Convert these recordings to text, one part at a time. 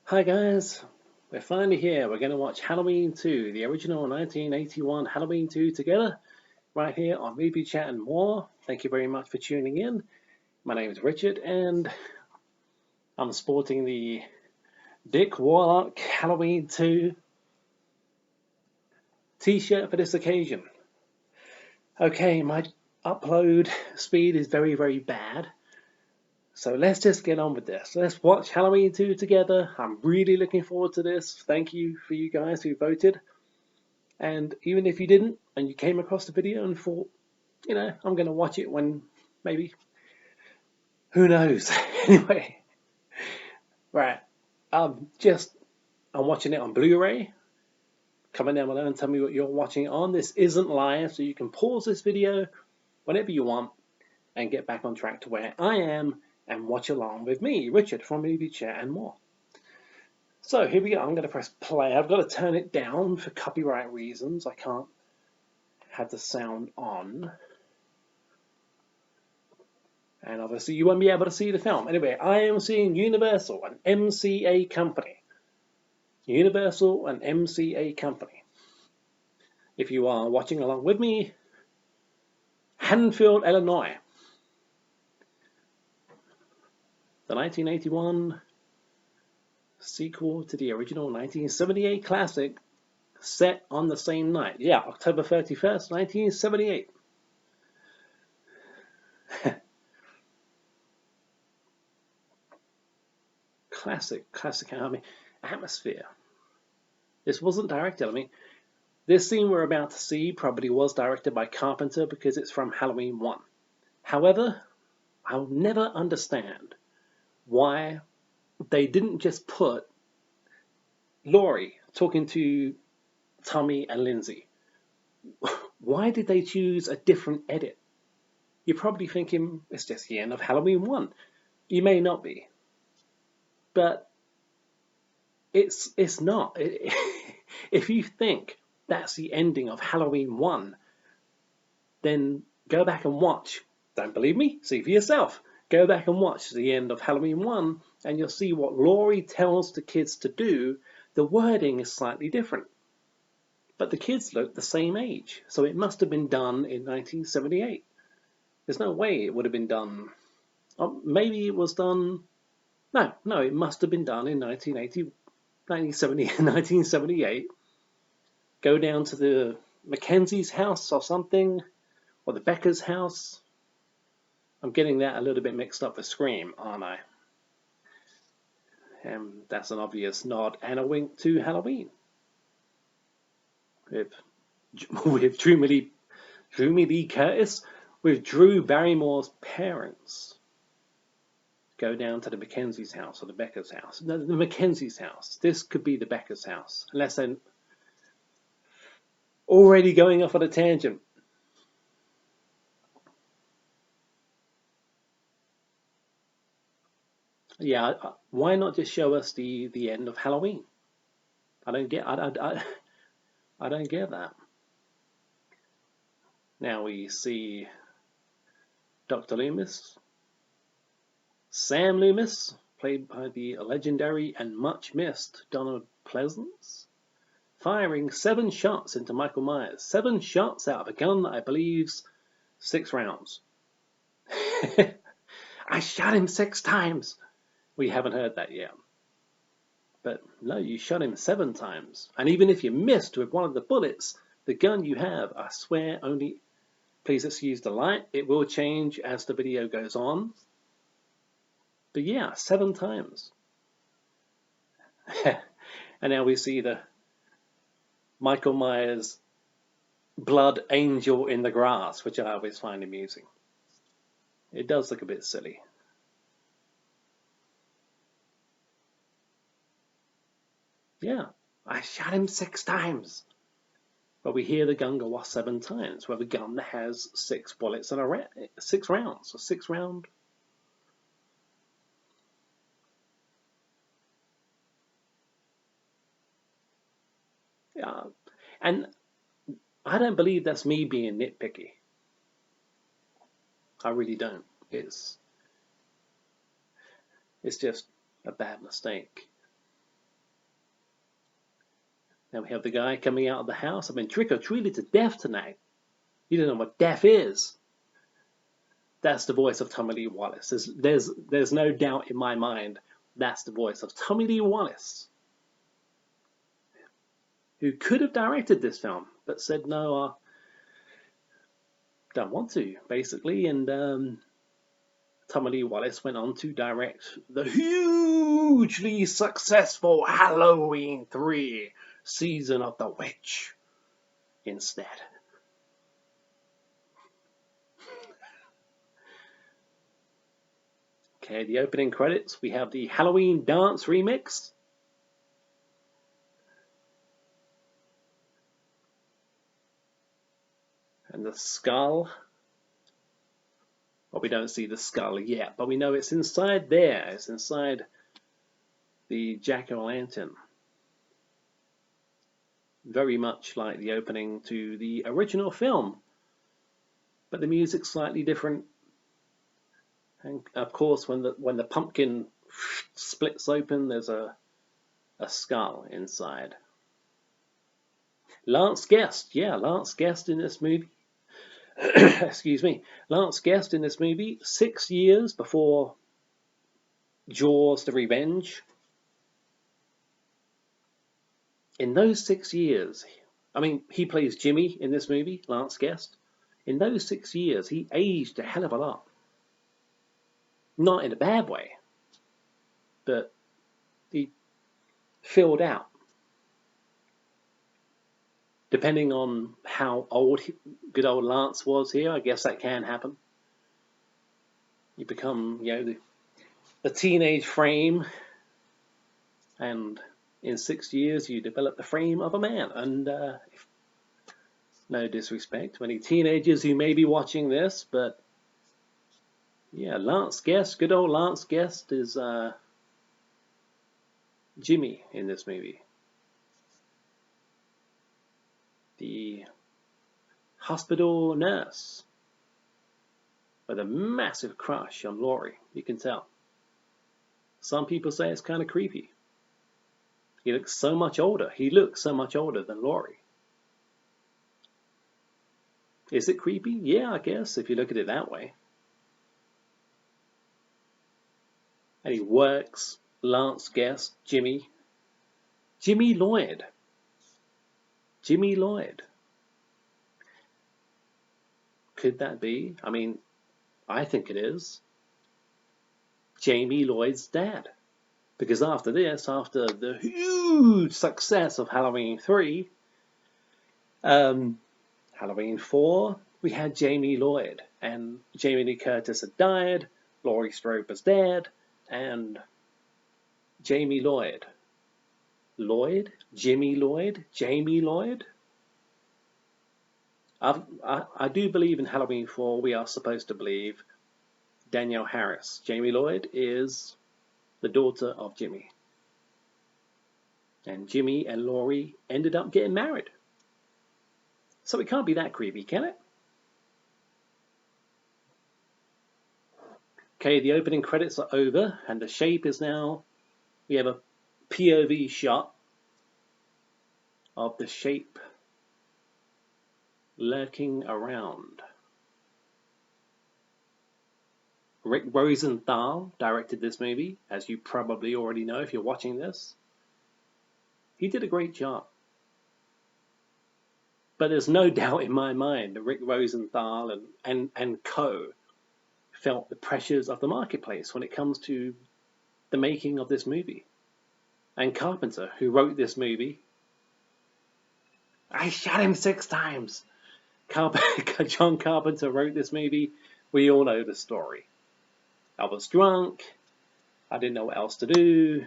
Hi guys, we're finally here. We're going to watch Halloween 2, the original 1981 Halloween 2 together, right here on Movie Chat and More. Thank you very much for tuning in. My name is Richard and I'm sporting the Dick Warlock Halloween 2 t-shirt for this occasion. Okay, my upload speed is very bad. So let's just get on with this. Let's watch Halloween 2 together. I'm really looking forward to this. Thank you for you guys who voted. And even if you didn't, and you came across the video and thought, I'm going to watch it when maybe, who knows? Anyway, right. I'm watching it on Blu-ray. Comment down below and tell me what you're watching it on. This isn't live, so you can pause this video whenever you want and get back on track to where I am and watch along with me, Richard, from Movie Chat and More. So here we go. I'm going to press play. I've got to turn it down for copyright reasons. I can't have the sound on. And obviously you won't be able to see the film. Anyway, I am seeing Universal, an MCA company. Universal, an MCA company. If you are watching along with me, Haddonfield, Illinois. The 1981 sequel to the original 1978 classic set on the same night. Yeah, October 31st, 1978. Classic atmosphere. This wasn't directed. This scene we're about to see probably was directed by Carpenter because it's from Halloween 1. However, I'll never understand why they didn't just put Laurie talking to Tommy and Lindsay. Why did they choose a different edit? You're probably thinking it's just the end of Halloween 1. You may not be. But it's not. If you think that's the ending of Halloween 1, then go back and watch. Don't believe me? See for yourself. Go back and watch the end of Halloween 1 and you'll see what Laurie tells the kids to do. The wording is slightly different. But the kids look the same age, so it must have been done in 1978. There's no way it would have been done. Maybe it was done. No, it must have been done in 1978. Go down to the Mackenzie's house or something, or the Becker's house. I'm getting that a little bit mixed up with Scream, aren't I? And that's an obvious nod and a wink to Halloween. With Jamie Lee Curtis, with Drew Barrymore's parents. Go down to the Mackenzie's house or the Becker's house. No, the Mackenzie's house. This could be the Becker's house, unless they're already going off on a tangent. Yeah, why not just show us the end of Halloween? I don't get that. Now we see Dr. Loomis, Sam Loomis, played by the legendary and much missed Donald Pleasence, firing 7 shots into Michael Myers. 7 shots out of a gun that I believe's 6 rounds. I shot him 6 times. We haven't heard that yet. But no, you shot him 7 times. And even if you missed with one of the bullets, the gun you have, I swear, only... Please excuse the light. It will change as the video goes on. But yeah, 7 times. And now we see the Michael Myers blood angel in the grass, which I always find amusing. It does look a bit silly. Yeah, I shot him 6 times. But we hear the gun go off 7 times, where the gun has 6 bullets and 6 rounds, a 6 round. Yeah, and I don't believe that's me being nitpicky. I really don't. It's just a bad mistake. Now we have the guy coming out of the house. I've been trick-or-treated to death tonight. You don't know what death is. That's the voice of Tommy Lee Wallace. There's no doubt in my mind that's the voice of Tommy Lee Wallace, who could have directed this film, but said, no, I don't want to, basically. And Tommy Lee Wallace went on to direct the hugely successful Halloween 3 Season of the Witch instead. Okay, the opening credits, we have the Halloween Dance remix. And the skull. Well, we don't see the skull yet, but we know it's inside there. It's inside the jack-o'-lantern. Very much like the opening to the original film, but the music's slightly different. And of course, when the pumpkin splits open, there's a skull inside. Lance Guest, yeah, Lance Guest in this movie. Excuse me, Lance Guest in this movie 6 years before Jaws: The Revenge. In those 6 years, I mean, he plays Jimmy in this movie, Lance Guest. In those 6 years, he aged a hell of a lot. Not in a bad way, but he filled out. Depending on how old good old Lance was here, I guess that can happen. You become, the teenage frame, and in 6 years you develop the frame of a man. And no disrespect to any teenagers who may be watching this, but yeah, Lance Guest, good old Lance Guest is Jimmy in this movie. The hospital nurse with a massive crush on Laurie, you can tell. Some people say it's kind of creepy. He looks so much older. He looks so much older than Laurie. Is it creepy? Yeah, I guess, if you look at it that way. And he works, Lance Guest, Jimmy Lloyd. Jimmy Lloyd. Could that be? I mean, I think it is. Jamie Lloyd's dad. Because after this, after the huge success of Halloween 3, Halloween 4, we had Jamie Lloyd. And Jamie Lee Curtis had died, Laurie Strode was dead, and Jamie Lloyd. Lloyd? Jimmy Lloyd? Jamie Lloyd? I do believe in Halloween 4, we are supposed to believe Danielle Harris. Jamie Lloyd is the daughter of Jimmy. And Jimmy and Laurie ended up getting married. So it can't be that creepy, can it? Okay, the opening credits are over, and the shape is now, we have a POV shot of the shape lurking around. Rick Rosenthal directed this movie, as you probably already know if you're watching this. He did a great job. But there's no doubt in my mind that Rick Rosenthal and co felt the pressures of the marketplace when it comes to the making of this movie. And Carpenter, who wrote this movie, I shot him 6 times. John Carpenter wrote this movie. We all know the story. I was drunk. I didn't know what else to do.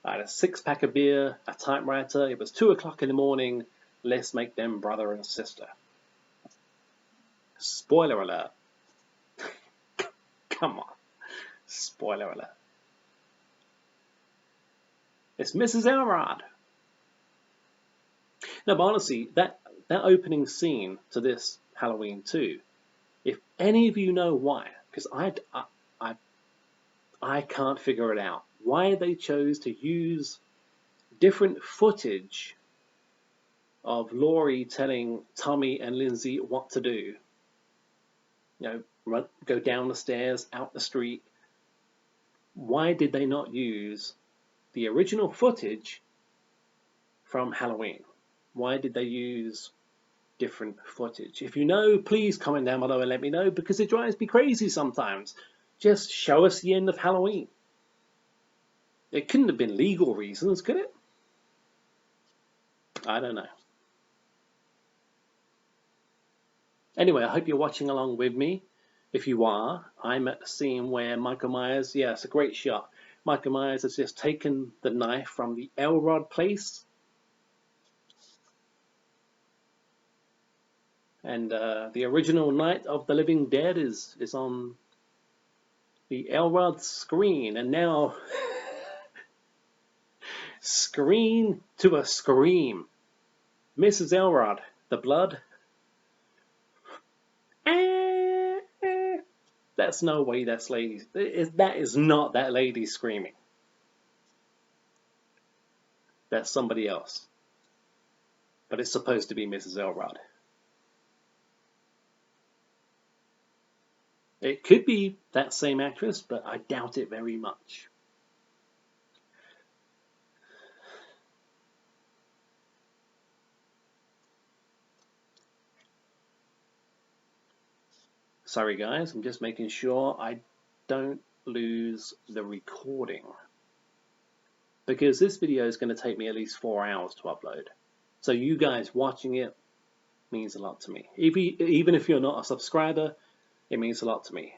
I had a 6-pack of beer, a typewriter. It was 2 o'clock in the morning. Let's make them brother and sister. Spoiler alert. Come on. Spoiler alert. It's Mrs. Elrod. No, but honestly, that opening scene to this Halloween 2, if any of you know why, because I can't figure it out, why they chose to use different footage of Laurie telling Tommy and Lindsay what to do. Go down the stairs, out the street. Why did they not use the original footage from Halloween? Why did they use different footage? If you know, please comment down below and let me know, because it drives me crazy sometimes. Just show us the end of Halloween. It couldn't have been legal reasons, could it? I don't know. Anyway, I hope you're watching along with me. If you are, I'm at the scene where Michael Myers, yeah, it's a great shot. Michael Myers has just taken the knife from the Elrod place. And the original Night of the Living Dead is on the Elrod screen. And now, screen to a scream. Mrs. Elrod, the blood. That's no way that's lady. That is not that lady screaming. That's somebody else. But it's supposed to be Mrs. Elrod. It could be that same actress, but I doubt it very much. Sorry guys, I'm just making sure I don't lose the recording, because this video is going to take me at least 4 hours to upload. So you guys watching it means a lot to me. Even if you're not a subscriber, it means a lot to me.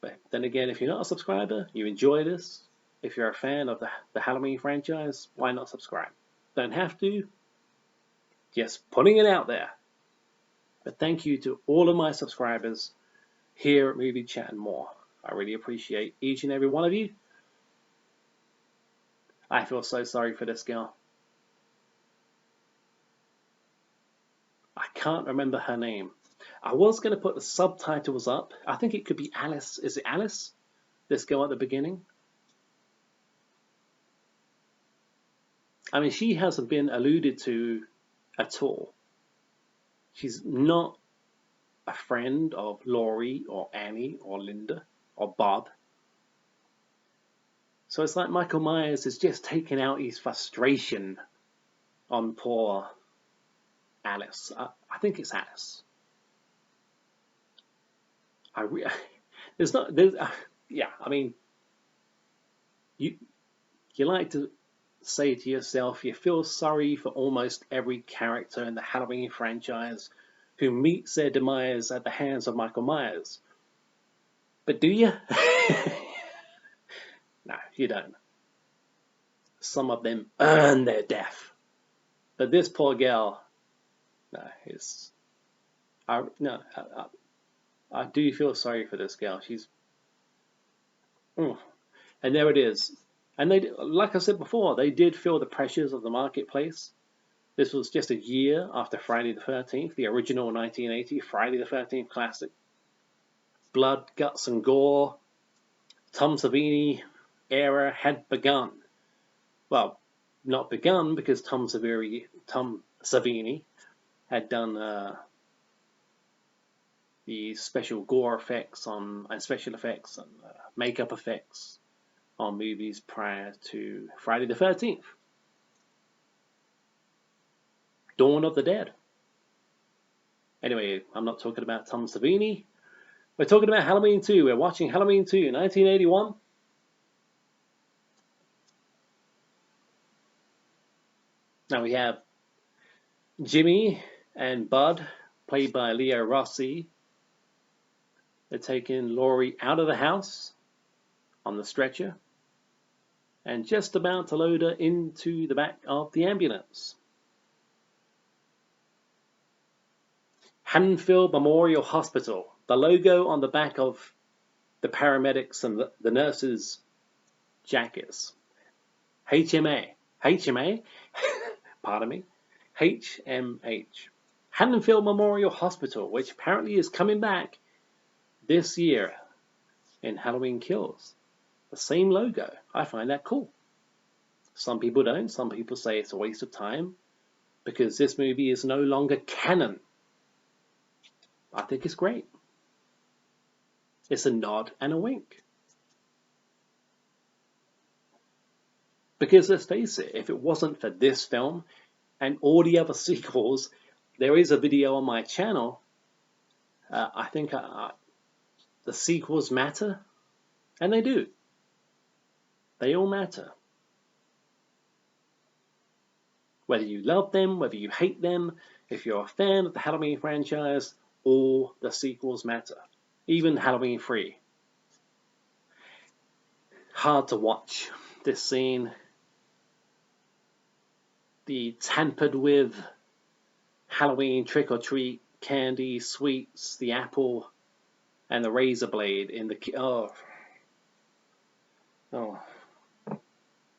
But then again, if you're not a subscriber, you enjoy this. If you're a fan of the Halloween franchise, why not subscribe? Don't have to. Just putting it out there. But thank you to all of my subscribers here at Movie Chat and More. I really appreciate each and every one of you. I feel so sorry for this girl. I can't remember her name. I was going to put the subtitles up. I think it could be Alice. Is it Alice? This girl at the beginning? I mean, she hasn't been alluded to at all. She's not a friend of Laurie or Annie or Linda or Bob. So it's like Michael Myers is just taking out his frustration on poor Alice. I think it's Alice. Yeah, I mean, you like to say to yourself, you feel sorry for almost every character in the Halloween franchise who meets their demise at the hands of Michael Myers. But do you? No, you don't. Some of them earn their death. But this poor girl, I do feel sorry for this girl. And there it is. And they, like I said before, they did feel the pressures of the marketplace. This was just a year after Friday the 13th, the original 1980 Friday the 13th classic. Blood, guts, and gore. Tom Savini era had begun. Well, not begun, because Tom Savini had done the special gore effects and special effects and makeup effects on movies prior to Friday the 13th. Dawn of the Dead. Anyway, I'm not talking about Tom Savini. We're talking about Halloween 2. We're watching Halloween 2, 1981. Now we have Jimmy and Bud, played by Leo Rossi. They're taking Laurie out of the house on the stretcher and just about to load her into the back of the ambulance. Haddonfield Memorial Hospital. The logo on the back of the paramedics and the nurses' jackets. HMA. Pardon me. HMH. Haddonfield Memorial Hospital, which apparently is coming back this year in Halloween Kills. The same logo. I find that cool. Some people don't. Some people say it's a waste of time. because this movie is no longer canon. I think it's great. It's a nod and a wink. Because let's face it, if it wasn't for this film and all the other sequels, there is a video on my channel. I think the sequels matter, and they do. They all matter. Whether you love them, whether you hate them, if you're a fan of the Halloween franchise, all the sequels matter. Even Halloween 3. Hard to watch this scene. The tampered with Halloween trick-or-treat candy, sweets, the apple, and the razor blade in the... Oh.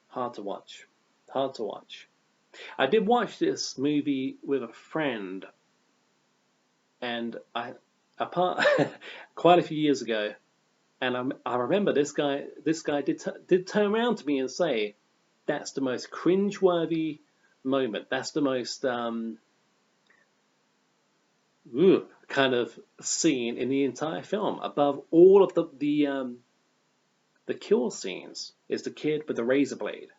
Hard to watch. Hard to watch. I did watch this movie with a friend, and quite a few years ago, and I remember this guy did turn around to me and say, "That's the most cringe-worthy moment. That's the most kind of scene in the entire film. Above all of the kill scenes is the kid with the razor blade."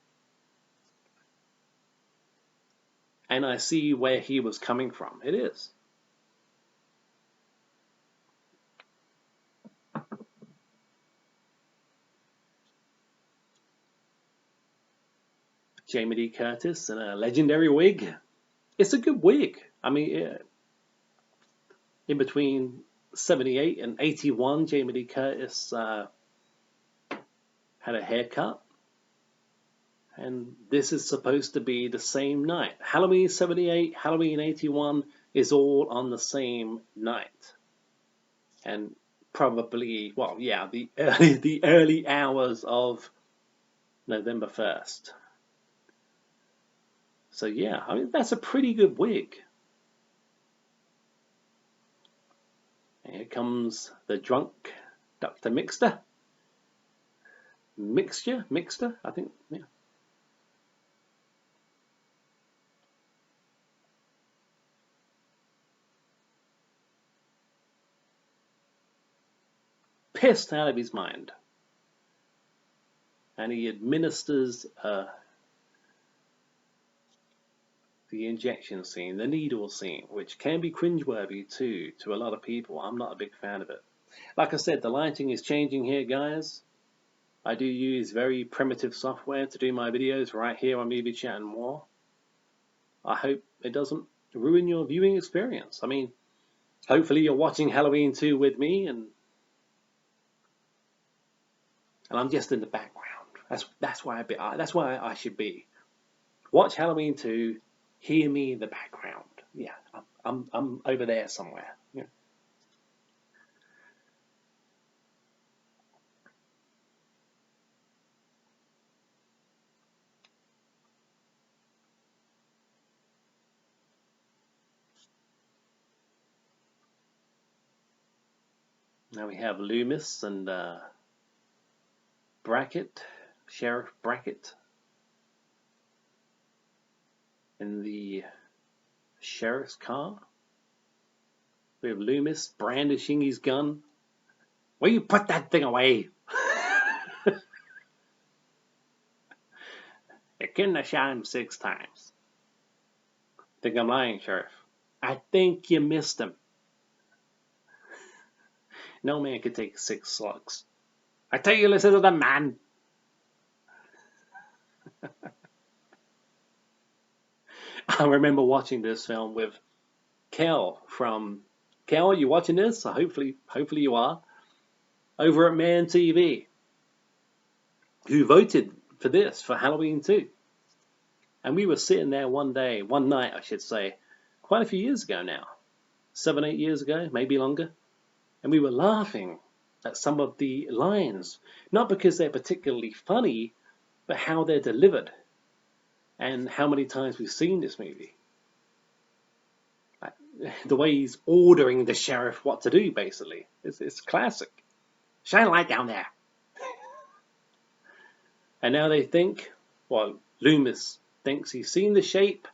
And I see where he was coming from. It is. Jamie Lee Curtis in a legendary wig. It's a good wig. I mean, in between 78 and 81, Jamie Lee Curtis had a haircut. And this is supposed to be the same night. Halloween 78, Halloween 81 is all on the same night. And probably, well, yeah, the early hours of November 1st. So yeah, I mean, that's a pretty good wig. And here comes the drunk Dr. Mixter, I think, yeah. Pissed out of his mind. And he administers the injection scene, the needle scene, which can be cringeworthy too to a lot of people. I'm not a big fan of it. Like I said, the lighting is changing here, guys. I do use very primitive software to do my videos right here on Movie Chat and More. I hope it doesn't ruin your viewing experience. I mean, hopefully you're watching Halloween 2 with me, and I'm just in the background. That's why I should be. Watch Halloween 2, hear me in the background. Yeah, I'm over there somewhere. Yeah. Now we have Loomis and Brackett, Sheriff Brackett, in the sheriff's car. We have Loomis brandishing his gun. Will you put that thing away? You couldn't have shot him 6 times. Think I'm lying, Sheriff? I think you missed him. No man could take 6 slugs. I tell you, listen to the man. I remember watching this film with Kel from... Kel, are you watching this? So hopefully you are. Over at Man TV, who voted for this, for Halloween 2. And we were sitting there one night, I should say, quite a few years ago now. 7, 8 years ago, maybe longer. And we were laughing at some of the lines. Not because they're particularly funny, but how they're delivered. And how many times we've seen this movie. The way he's ordering the sheriff what to do, basically. It's classic. Shine a light down there. And now they think, well, Loomis thinks he's seen the shape,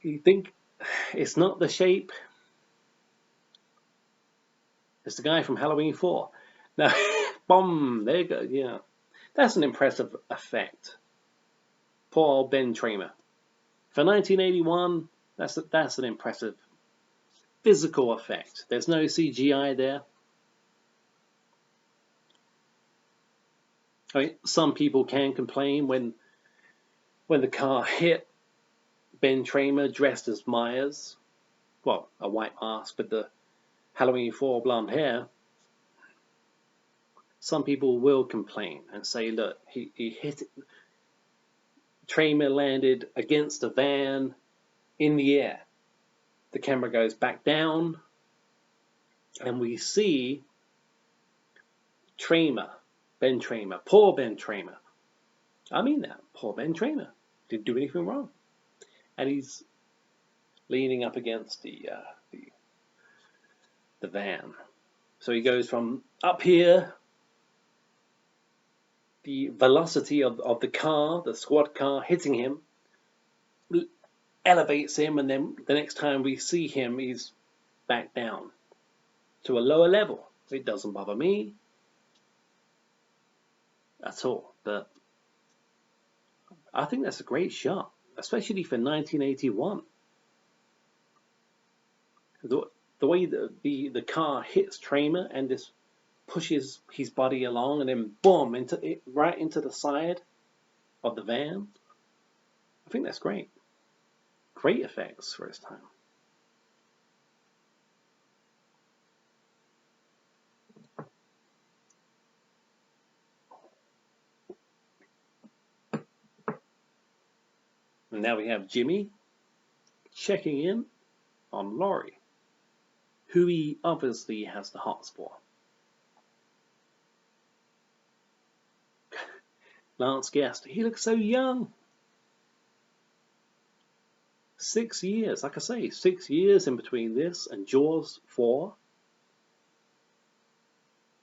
You think it's not the shape? It's the guy from Halloween 4. No, boom, there you go. Yeah, that's an impressive effect. Poor old Ben Tramer. For 1981, that's an impressive physical effect. There's no CGI there. I mean, some people can complain when the car hit Ben Tramer dressed as Myers. Well, a white mask with the Halloween 4 blonde hair. Some people will complain and say, look, he hit it. Tramer landed against a van in the air. The camera goes back down, and we see Tramer, Ben Tramer, poor Ben Tramer. I mean that, poor Ben Tramer. Didn't do anything wrong. And he's leaning up against the van. So he goes from up here, the velocity of the car, the squad car hitting him, elevates him, and then the next time we see him, he's back down to a lower level. It doesn't bother me at all, but I think that's a great shot, especially for 1981. The way the car hits Tramer and just pushes his body along, and then boom, right into the side of the van. I think that's great. Great effects for his time. And now we have Jimmy checking in on Laurie, who he obviously has the hots for. Lance Guest, he looks so young. 6 years, like I say, 6 years in between this and Jaws 4.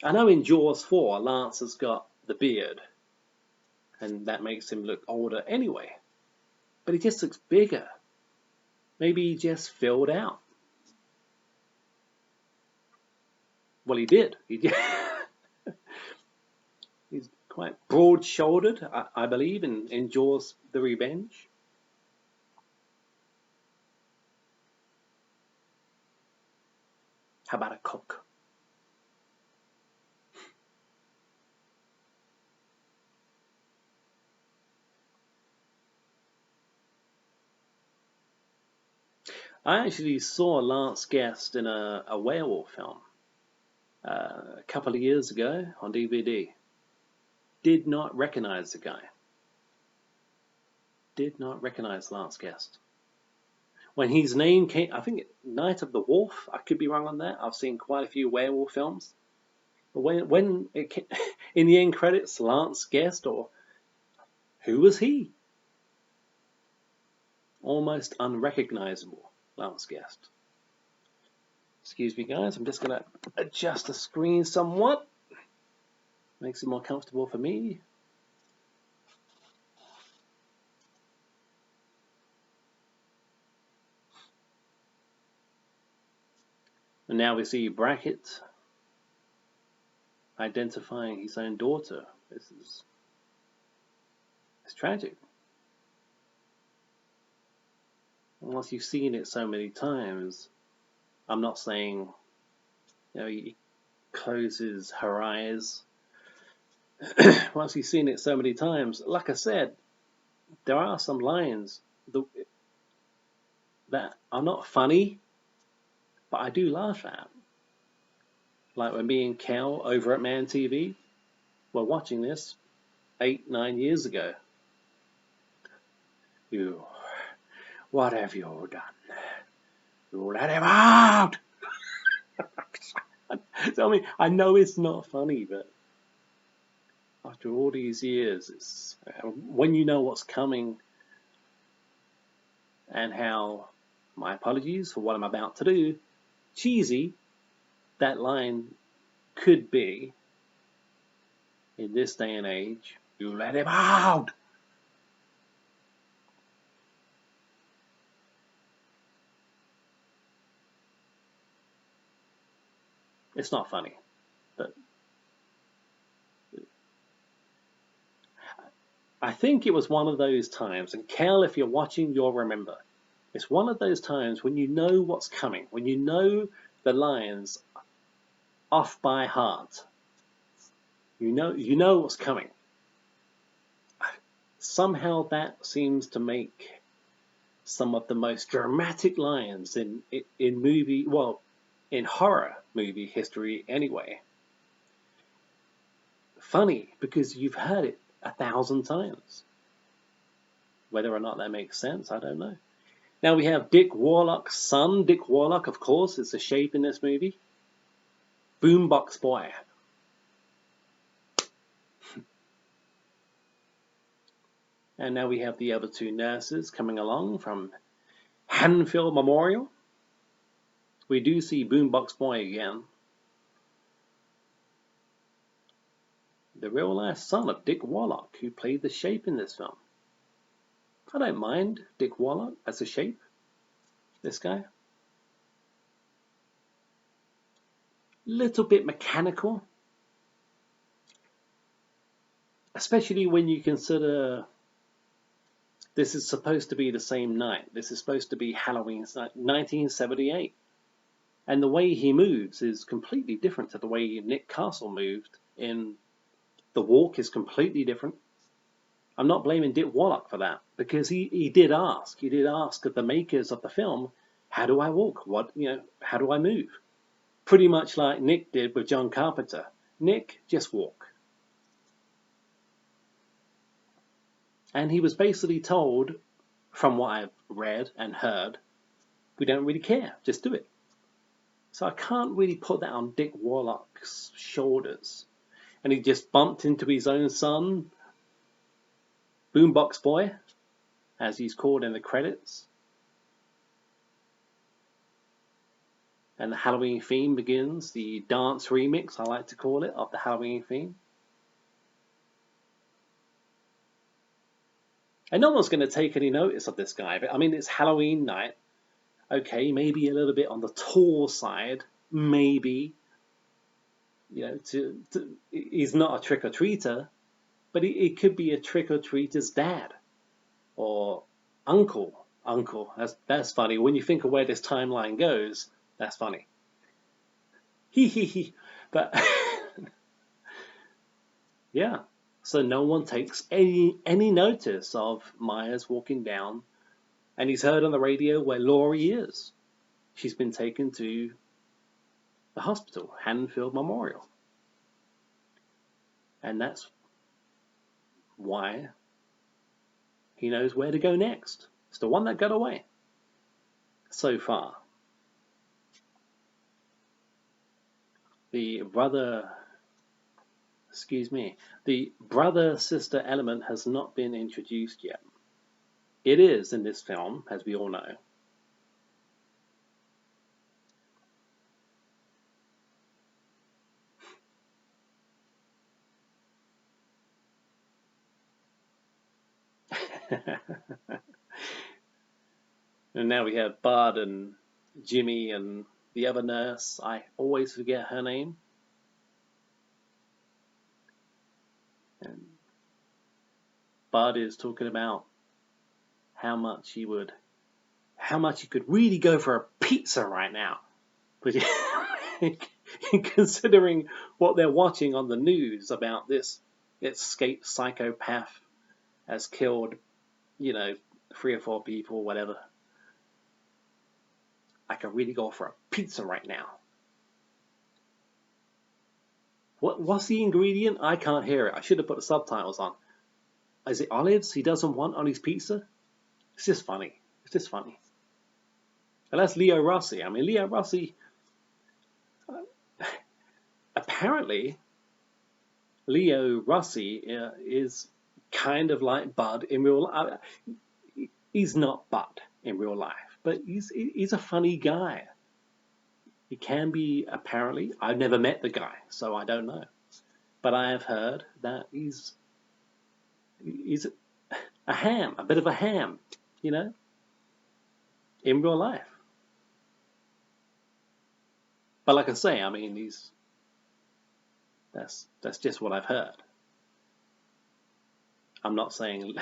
I know in Jaws 4, Lance has got the beard, and that makes him look older anyway. But he just looks bigger. Maybe he just filled out. Well, he did. He's quite broad-shouldered, I believe, in Jaws: The Revenge. How about a Coke? I actually saw Lance Guest in a werewolf film a couple of years ago on DVD. Did not recognize the guy. Did not recognize Lance Guest. When his name came, I think Night of the Wolf, I could be wrong on that. I've seen quite a few werewolf films. But when it came, in the end credits, Lance Guest, or who was he? Almost unrecognizable Lance Guest. Excuse me, guys. I'm just going to adjust the screen somewhat. Makes it more comfortable for me. And now we see Brackett identifying his own daughter. It's tragic. And once you've seen it so many times, I'm not saying, he closes her eyes. Once you've seen it so many times, like I said, there are some lines that are not funny, but I do laugh at. Like when me and Cal over at Man TV were watching this 8-9 years ago. What have you done? You let him out! So, I mean, I know it's not funny, but after all these years, it's when you know what's coming and how, my apologies for what I'm about to do, cheesy that line could be in this day and age. You let him out! It's not funny, but I think it was one of those times, and Kel, if you're watching, you'll remember. It's one of those times when you know what's coming, when you know the lines off by heart. You know what's coming. Somehow that seems to make some of the most dramatic lines in movie, well, in horror movie history anyway. Funny because you've heard it 1,000 times. Whether or not that makes sense, I don't know. Now we have Dick Warlock's son. Dick Warlock, of course, is the shape in this movie. Boombox Boy. And now we have the other two nurses coming along from Hanfield Memorial. We do see Boombox Boy again. The real life son of Dick Warlock, who played the shape in this film. I don't mind Dick Warlock as a shape. This guy. Little bit mechanical. Especially when you consider this is supposed to be the same night. This is supposed to be Halloween 1978. And the way he moves is completely different to the way Nick Castle moved in The Walk is completely different. I'm not blaming Dick Warlock for that, because he did ask. He did ask of the makers of the film, how do I walk? How do I move? Pretty much like Nick did with John Carpenter. Nick, just walk. And he was basically told, from what I've read and heard, we don't really care, just do it. So I can't really put that on Dick Warlock's shoulders. And he just bumped into his own son, Boombox Boy, as he's called in the credits. And the Halloween theme begins, the dance remix, I like to call it, of the Halloween theme. And no one's going to take any notice of this guy. But I mean, it's Halloween night. Okay, maybe a little bit on the tall side, maybe. He's not a trick-or-treater, but he could be a trick-or-treater's dad or uncle. That's funny. When you think of where this timeline goes, that's funny. But yeah. So no one takes any notice of Myers walking down, and he's heard on the radio where Laurie is. She's been taken to the hospital, Hanfield Memorial. And that's why he knows where to go next. It's the one that got away so far. The brother-sister element has not been introduced yet. It is in this film, as we all know. And now we have Bud and Jimmy and the other nurse. I always forget her name. And Bud is talking about how much he could really go for a pizza right now. But considering what they're watching on the news about this escaped psychopath has killed, 3 or 4 people, whatever. I could really go for a pizza right now. What's the ingredient? I can't hear it. I should have put the subtitles on. Is it olives he doesn't want on his pizza? It's just funny. And that's Leo Rossi. I mean, Leo Rossi, apparently, Leo Rossi is kind of like Bud in real life. He's not Bud in real life, but he's a funny guy. He can be, apparently. I've never met the guy, so I don't know. But I have heard that he's a bit of a ham, in real life. But like I say, I mean, that's just what I've heard. I'm not saying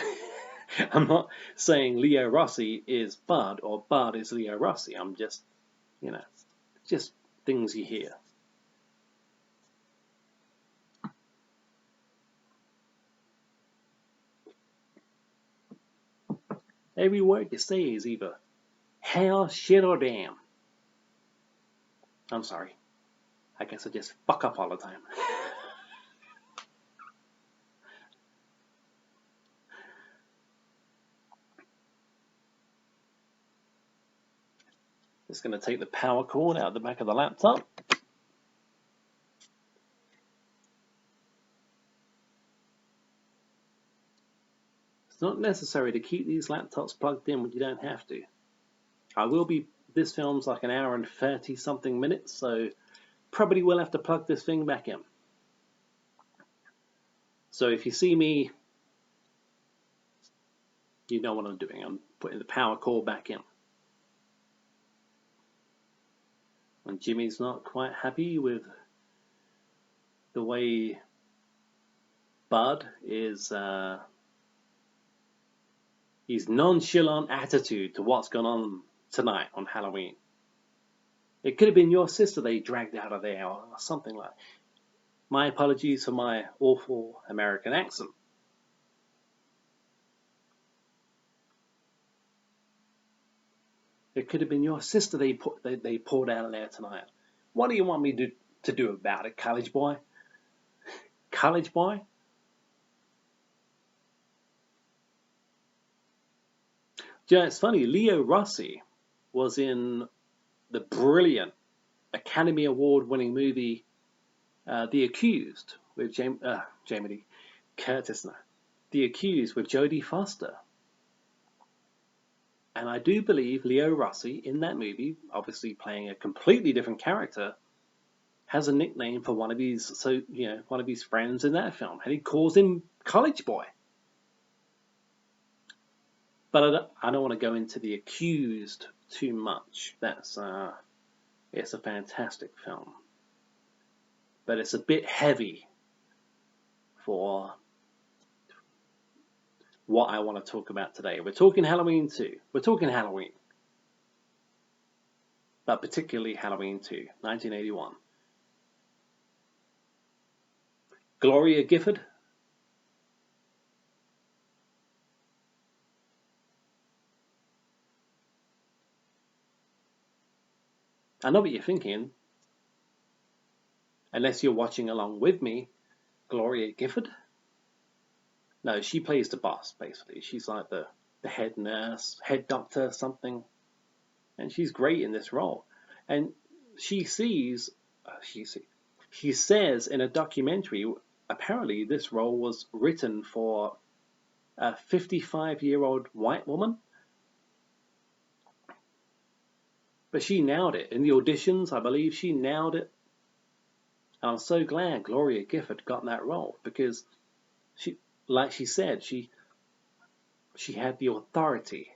I'm not saying Leo Rossi is Bud or Bud is Leo Rossi. I'm just, just things you hear. Every word you say is either hell, shit, or damn. I'm sorry. I guess I just fuck up all the time. Just going to take the power cord out the back of the laptop. It's not necessary to keep these laptops plugged in when you don't have to. This film's like an hour and 30 something minutes, so probably will have to plug this thing back in. So if you see me, you know what I'm doing. I'm putting the power cord back in. And Jimmy's not quite happy with the way Bud is, his nonchalant attitude to what's gone on tonight on Halloween. It could have been your sister they dragged out of there or something like that. My apologies for my awful American accent. It could have been your sister they poured out of there tonight. What do you want me to do about it, college boy? College boy? You know, it's funny, Leo Rossi was in the brilliant Academy Award winning movie The Accused with Jamie Lee Curtis now. The Accused with Jodie Foster. And I do believe Leo Rossi in that movie, obviously playing a completely different character, has a nickname for one of his friends in that film, and he calls him College Boy. But I don't want to go into The Accused too much. It's a fantastic film, but it's a bit heavy for what I want to talk about today. We're talking Halloween 2. We're talking Halloween, but particularly Halloween 2, 1981. Gloria Gifford. I know what you're thinking. Unless you're watching along with me, Gloria Gifford? No, she plays the boss, basically. She's like the head nurse, head doctor, something. And she's great in this role. And she says in a documentary, apparently this role was written for a 55-year-old white woman. But she nailed it. In the auditions, I believe she nailed it. And I'm so glad Gloria Gifford got that role, because like she said, she had the authority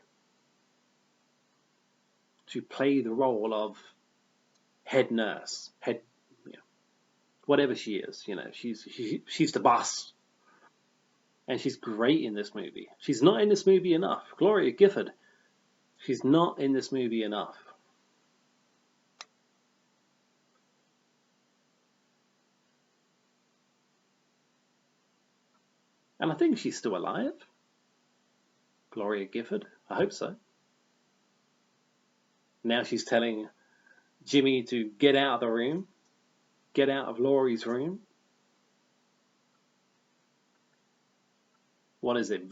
to play the role of head nurse, whatever she is. She's the boss. And she's great in this movie. She's not in this movie enough. Gloria Gifford, she's not in this movie enough. And I think she's still alive. Gloria Gifford. I hope so. Now she's telling Jimmy to get out of the room. Get out of Laurie's room. What is it?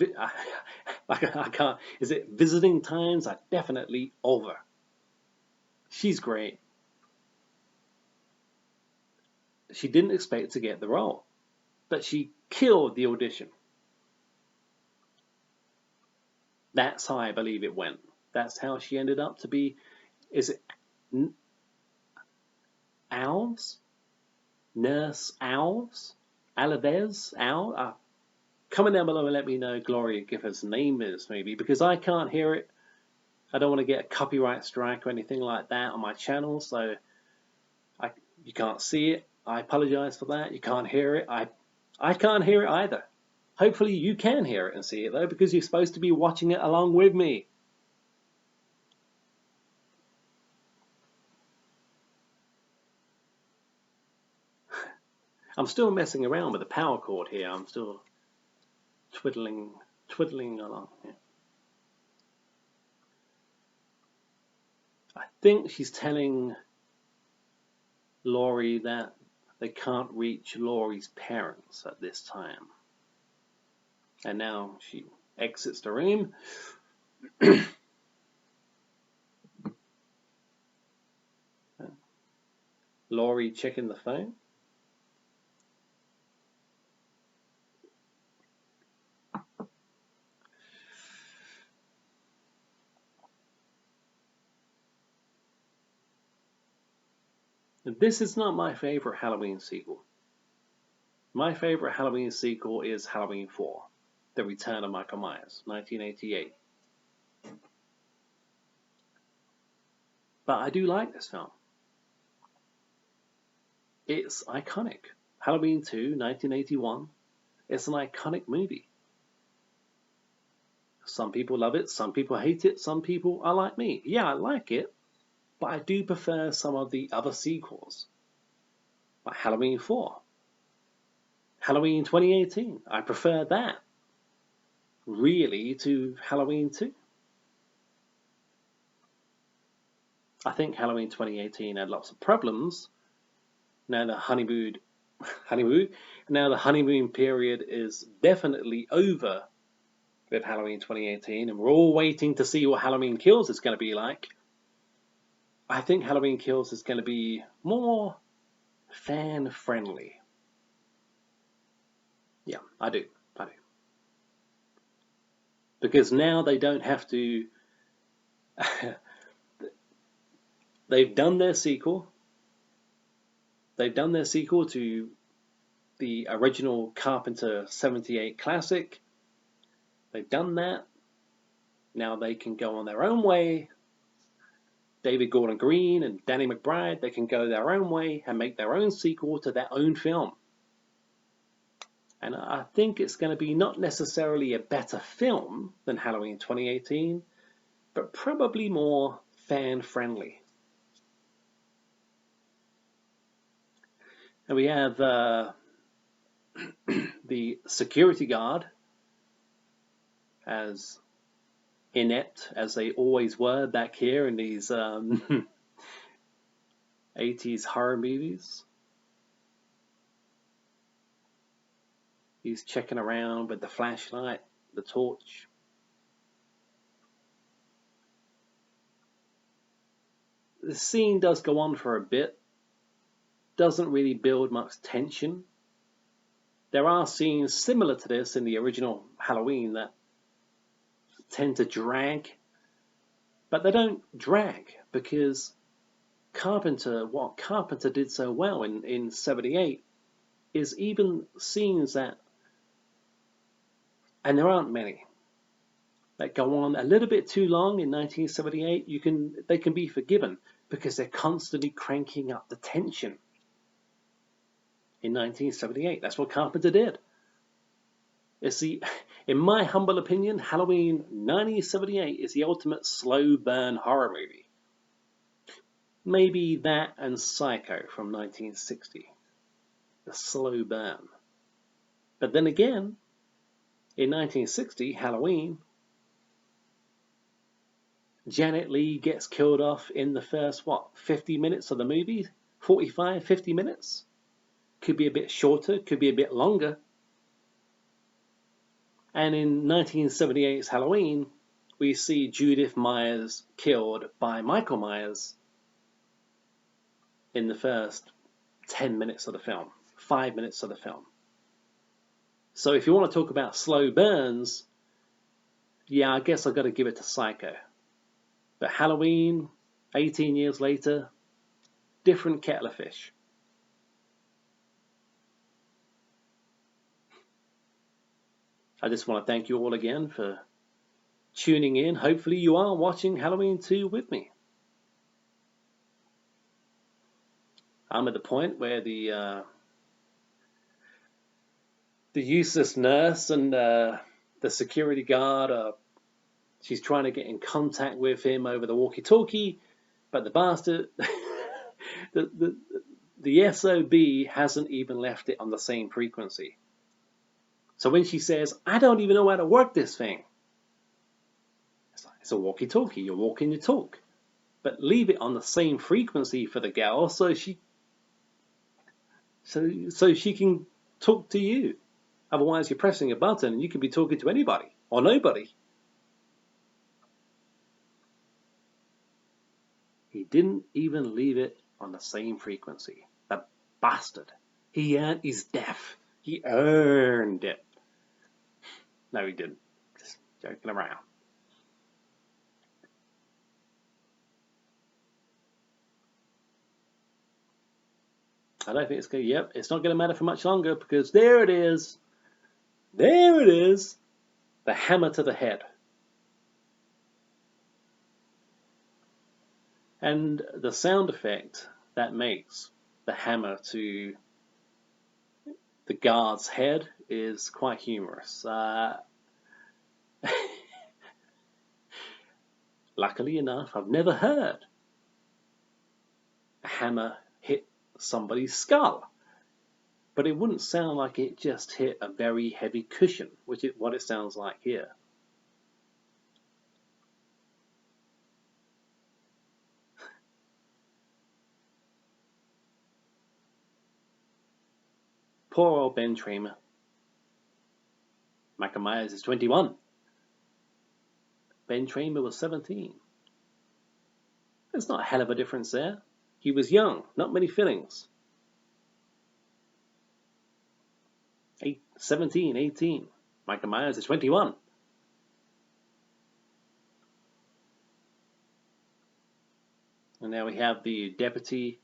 I can't. Is it visiting times are definitely over. She's great. She didn't expect to get the role, but she killed the audition. That's how I believe it went. That's how she ended up to be. Is it Alves? Nurse Alves? Alaves? Al? Comment down below and let me know Gloria Gifford's name is, maybe, because I can't hear it. I don't want to get a copyright strike or anything like that on my channel, so You can't see it. I apologize for that. You can't hear it. I can't hear it either. Hopefully you can hear it and see it though, because you're supposed to be watching it along with me. I'm still messing around with the power cord here. I'm still twiddling along here. I think she's telling Laurie that they can't reach Laurie's parents at this time. And now she exits the room. Laurie checking the phone. This is not my favorite Halloween sequel. My favorite Halloween sequel is Halloween 4, The Return of Michael Myers, 1988. But I do like this film. It's iconic. Halloween 2, 1981. It's an iconic movie. Some people love it, some people hate it, some people are like me. Yeah, I like it, but I do prefer some of the other sequels. Like Halloween 4. Halloween 2018. I prefer that, really, to Halloween 2. I think Halloween 2018 had lots of problems. Now the honeymoon period is definitely over with Halloween 2018, and we're all waiting to see what Halloween Kills is going to be like. I think Halloween Kills is going to be more fan-friendly. Yeah, I do. Because now they don't have to... They've done their sequel. They've done their sequel to the original Carpenter 78 classic. They've done that. Now they can go on their own way. David Gordon Green and Danny McBride, they can go their own way and make their own sequel to their own film. And I think it's going to be not necessarily a better film than Halloween 2018, but probably more fan-friendly. And we have the security guard as inept as they always were back here in these 80s horror movies. He's checking around with the flashlight, the torch. The scene does go on for a bit. Doesn't really build much tension. There are scenes similar to this in the original Halloween that tend to drag, but they don't drag because what Carpenter did so well in 78 is even scenes that, and there aren't many, that go on a little bit too long in 1978, they can be forgiven because they're constantly cranking up the tension. In 1978, that's what Carpenter did. In my humble opinion, Halloween 1978 is the ultimate slow burn horror movie. Maybe that and Psycho from 1960. The slow burn. But then again, in 1960, Halloween, Janet Leigh gets killed off in the first, 50 minutes of the movie? 45, 50 minutes? Could be a bit shorter, could be a bit longer. And in 1978's Halloween, we see Judith Myers killed by Michael Myers in the first 10 minutes of the film, 5 minutes of the film. So if you want to talk about slow burns, yeah, I guess I've got to give it to Psycho. But Halloween, 18 years later, different kettle of fish. I just want to thank you all again for tuning in. Hopefully you are watching Halloween 2 with me. I'm at the point where the useless nurse and the security guard she's trying to get in contact with him over the walkie-talkie, but the bastard, the SOB hasn't even left it on the same frequency. So when she says, I don't even know how to work this thing, it's a walkie-talkie, you're walking your talk. But leave it on the same frequency for the gal so she can talk to you. Otherwise you're pressing a button and you could be talking to anybody or nobody. He didn't even leave it on the same frequency. The bastard. He's deaf. He earned it. No, he didn't. Just joking around. I don't think it's going to, it's not going to matter for much longer because there it is. There it is. The hammer to the head. And the sound effect that makes the hammer to the guard's head is quite humorous. Luckily enough, I've never heard a hammer hit somebody's skull. But it wouldn't sound like it just hit a very heavy cushion, which is what it sounds like here. Poor old Ben Tramer. Michael Myers is 21. Ben Tramer was 17. There's not a hell of a difference there. He was young, not many fillings. 17, 18. Michael Myers is 21. And now we have the deputy.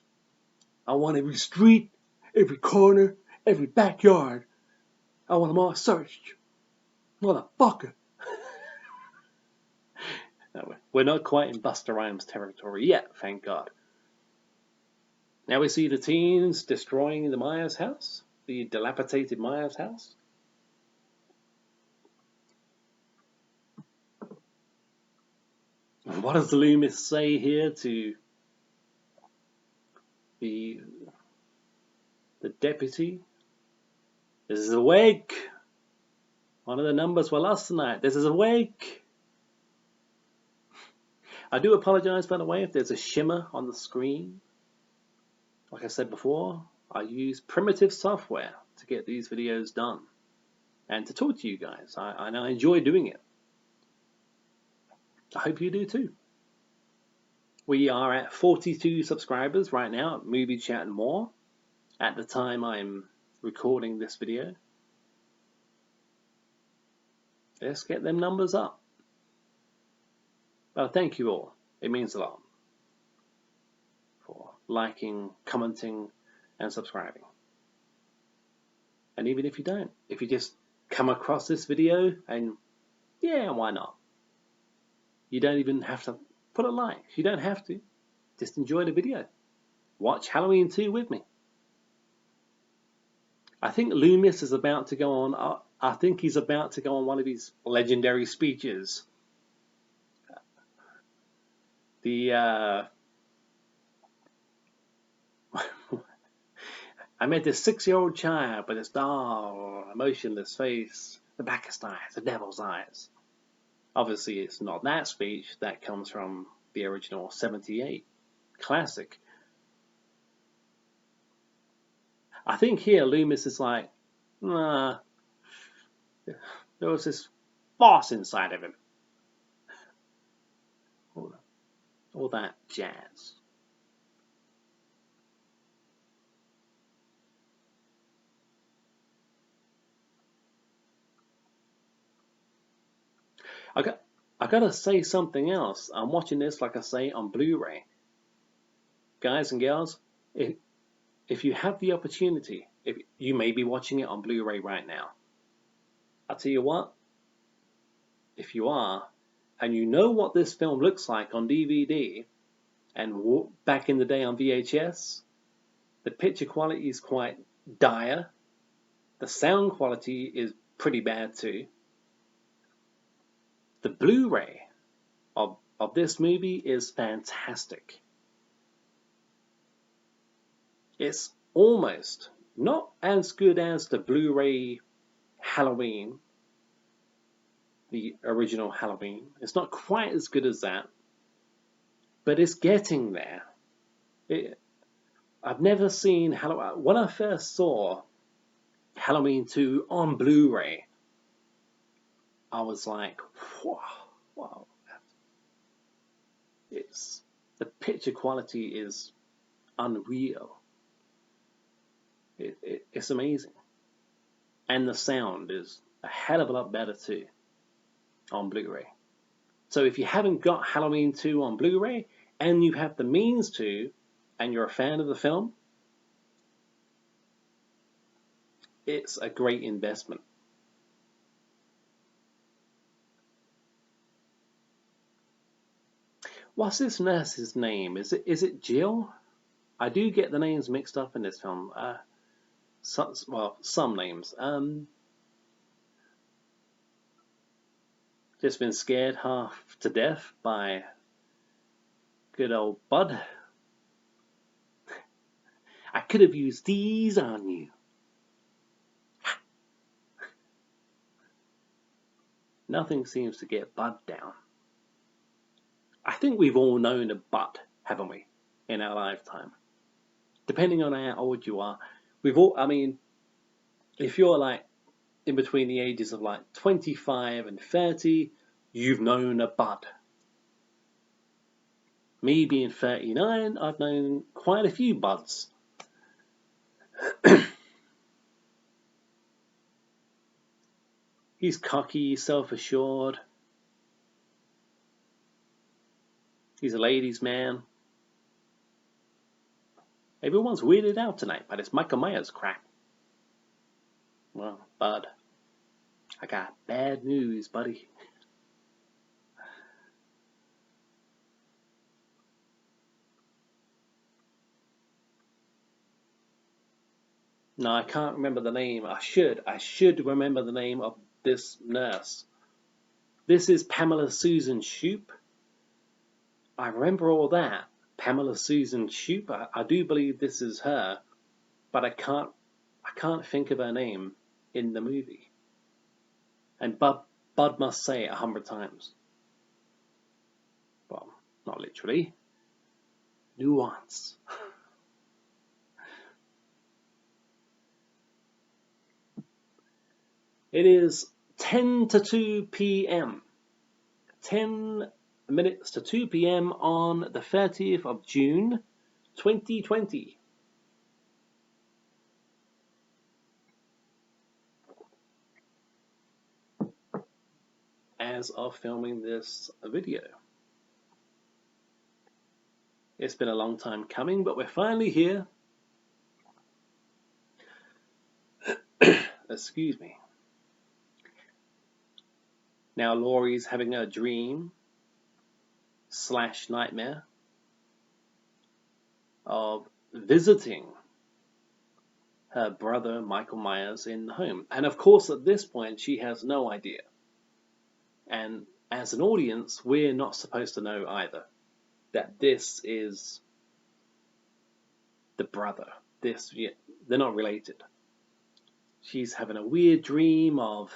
I want every street, every corner, every backyard. I want them all searched. Motherfucker. No, we're not quite in Busta Rhymes territory yet, thank God. Now we see the teens destroying the Myers house, the dilapidated Myers house. And what does Loomis say here to the deputy? This is a wake. One of the numbers were lost tonight. This is a wake. I do apologize, by the way, if there's a shimmer on the screen. Like I said before, I use primitive software to get these videos done and to talk to you guys. I enjoy doing it. I hope you do too. We are at 42 subscribers right now at Movie Chat and More at the time I'm recording this video. Let's get them numbers up. Well, thank you all. It means a lot for liking, commenting, and subscribing. And even if you don't, if you just come across this video and yeah, why not? You don't even have to put a like. You don't have to. Just enjoy the video. Watch Halloween 2 with me. I think Loomis is about to go on. I think he's about to go on one of his legendary speeches. I met this 6-year-old child with his dull, emotionless face, the blackest eyes, the devil's eyes. Obviously, it's not that speech. That comes from the original '78 classic. I think here Loomis is like, there was this boss inside of him. All that jazz. I gotta say something else. I'm watching this, like I say, on Blu-ray. Guys and girls, if you have the opportunity, if you may be watching it on Blu-ray right now, I'll tell you what, if you are, and you know what this film looks like on DVD, and back in the day on VHS, The picture quality is quite dire. The sound quality is pretty bad too. The Blu-ray of this movie is fantastic. It's almost not as good as the Blu-ray Halloween, the original Halloween. It's not quite as good as that, but it's getting there. I've never seen Halloween. When I first saw Halloween 2 on Blu-ray, I was like, wow. The picture quality is unreal. It's amazing. And the sound is a hell of a lot better too on Blu-ray. So if you haven't got Halloween 2 on Blu-ray and you have the means to, and you're a fan of the film, it's a great investment. What's this nurse's name? Is it Jill? I do get the names mixed up in this film. Some names. Just been scared half to death by good old Bud. I could have used these on you. Nothing seems to get Bud down. I think we've all known a Bud, haven't we, in our lifetime? Depending on how old you are, if you're like in between the ages of like 25 and 30, you've known a Bud. Me being 39, I've known quite a few Buds. He's cocky, self-assured. He's a ladies' man. Everyone's weirded out tonight by this Michael Myers crap. Well, Bud, I got bad news, buddy. No, I can't remember the name. I should remember the name of this nurse. This is Pamela Susan Shoop. I remember all that. Pamela Susan Shoop. I do believe this is her, but I can't think of her name in the movie. And Bud must say it 100 times. Well, not literally. Nuance. It is 10 to 2 p.m. 10 minutes to 2 p.m. on the 30th of June, 2020. As of filming this video. It's been a long time coming, but we're finally here. Excuse me. Now Laurie's having a dream / nightmare of visiting her brother Michael Myers in the home. And of course at this point she has no idea. And as an audience we're not supposed to know either that this is the brother. They're not related. She's having a weird dream of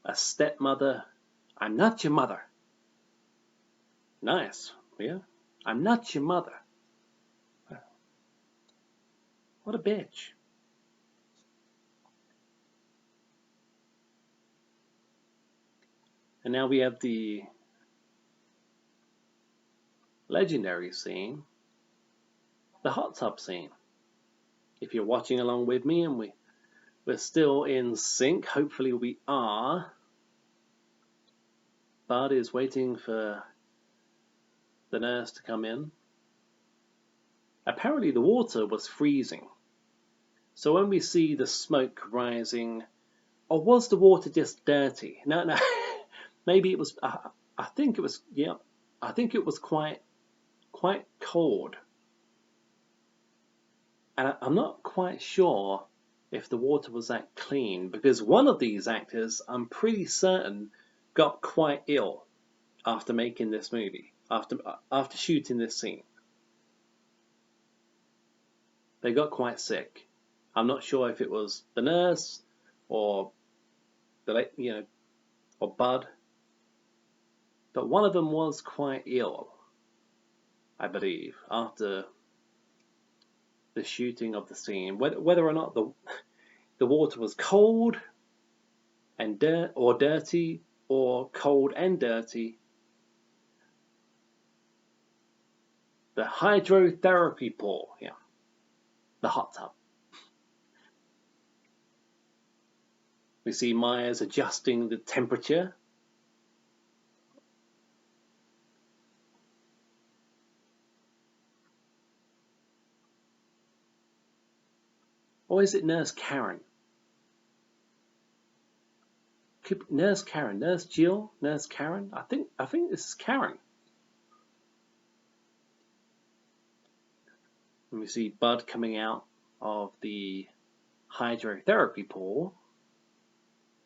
a stepmother. I'm not your mother. Nice, yeah. I'm not your mother. What a bitch. And now we have the legendary scene, the hot tub scene. If you're watching along with me and we're still in sync, hopefully we are. Bud is waiting for the nurse to come in. Apparently the water was freezing. So when we see the smoke rising, or was the water just dirty? No, maybe it was, I think it was, yeah, I think it was quite cold. And I'm not quite sure if the water was that clean, because one of these actors, I'm pretty certain, got quite ill after making this movie, after shooting this scene. They got quite sick. I'm not sure if it was the nurse or or Bud, but one of them was quite ill, I believe, after the shooting of the scene. Whether or not the water was cold and dirty, or cold and dirty, the hydrotherapy pool, the hot tub. We see Myers adjusting the temperature. Or is it Nurse Karen? Nurse Karen, Nurse Jill, Nurse Karen. I think this is Karen. And we see Bud coming out of the hydrotherapy pool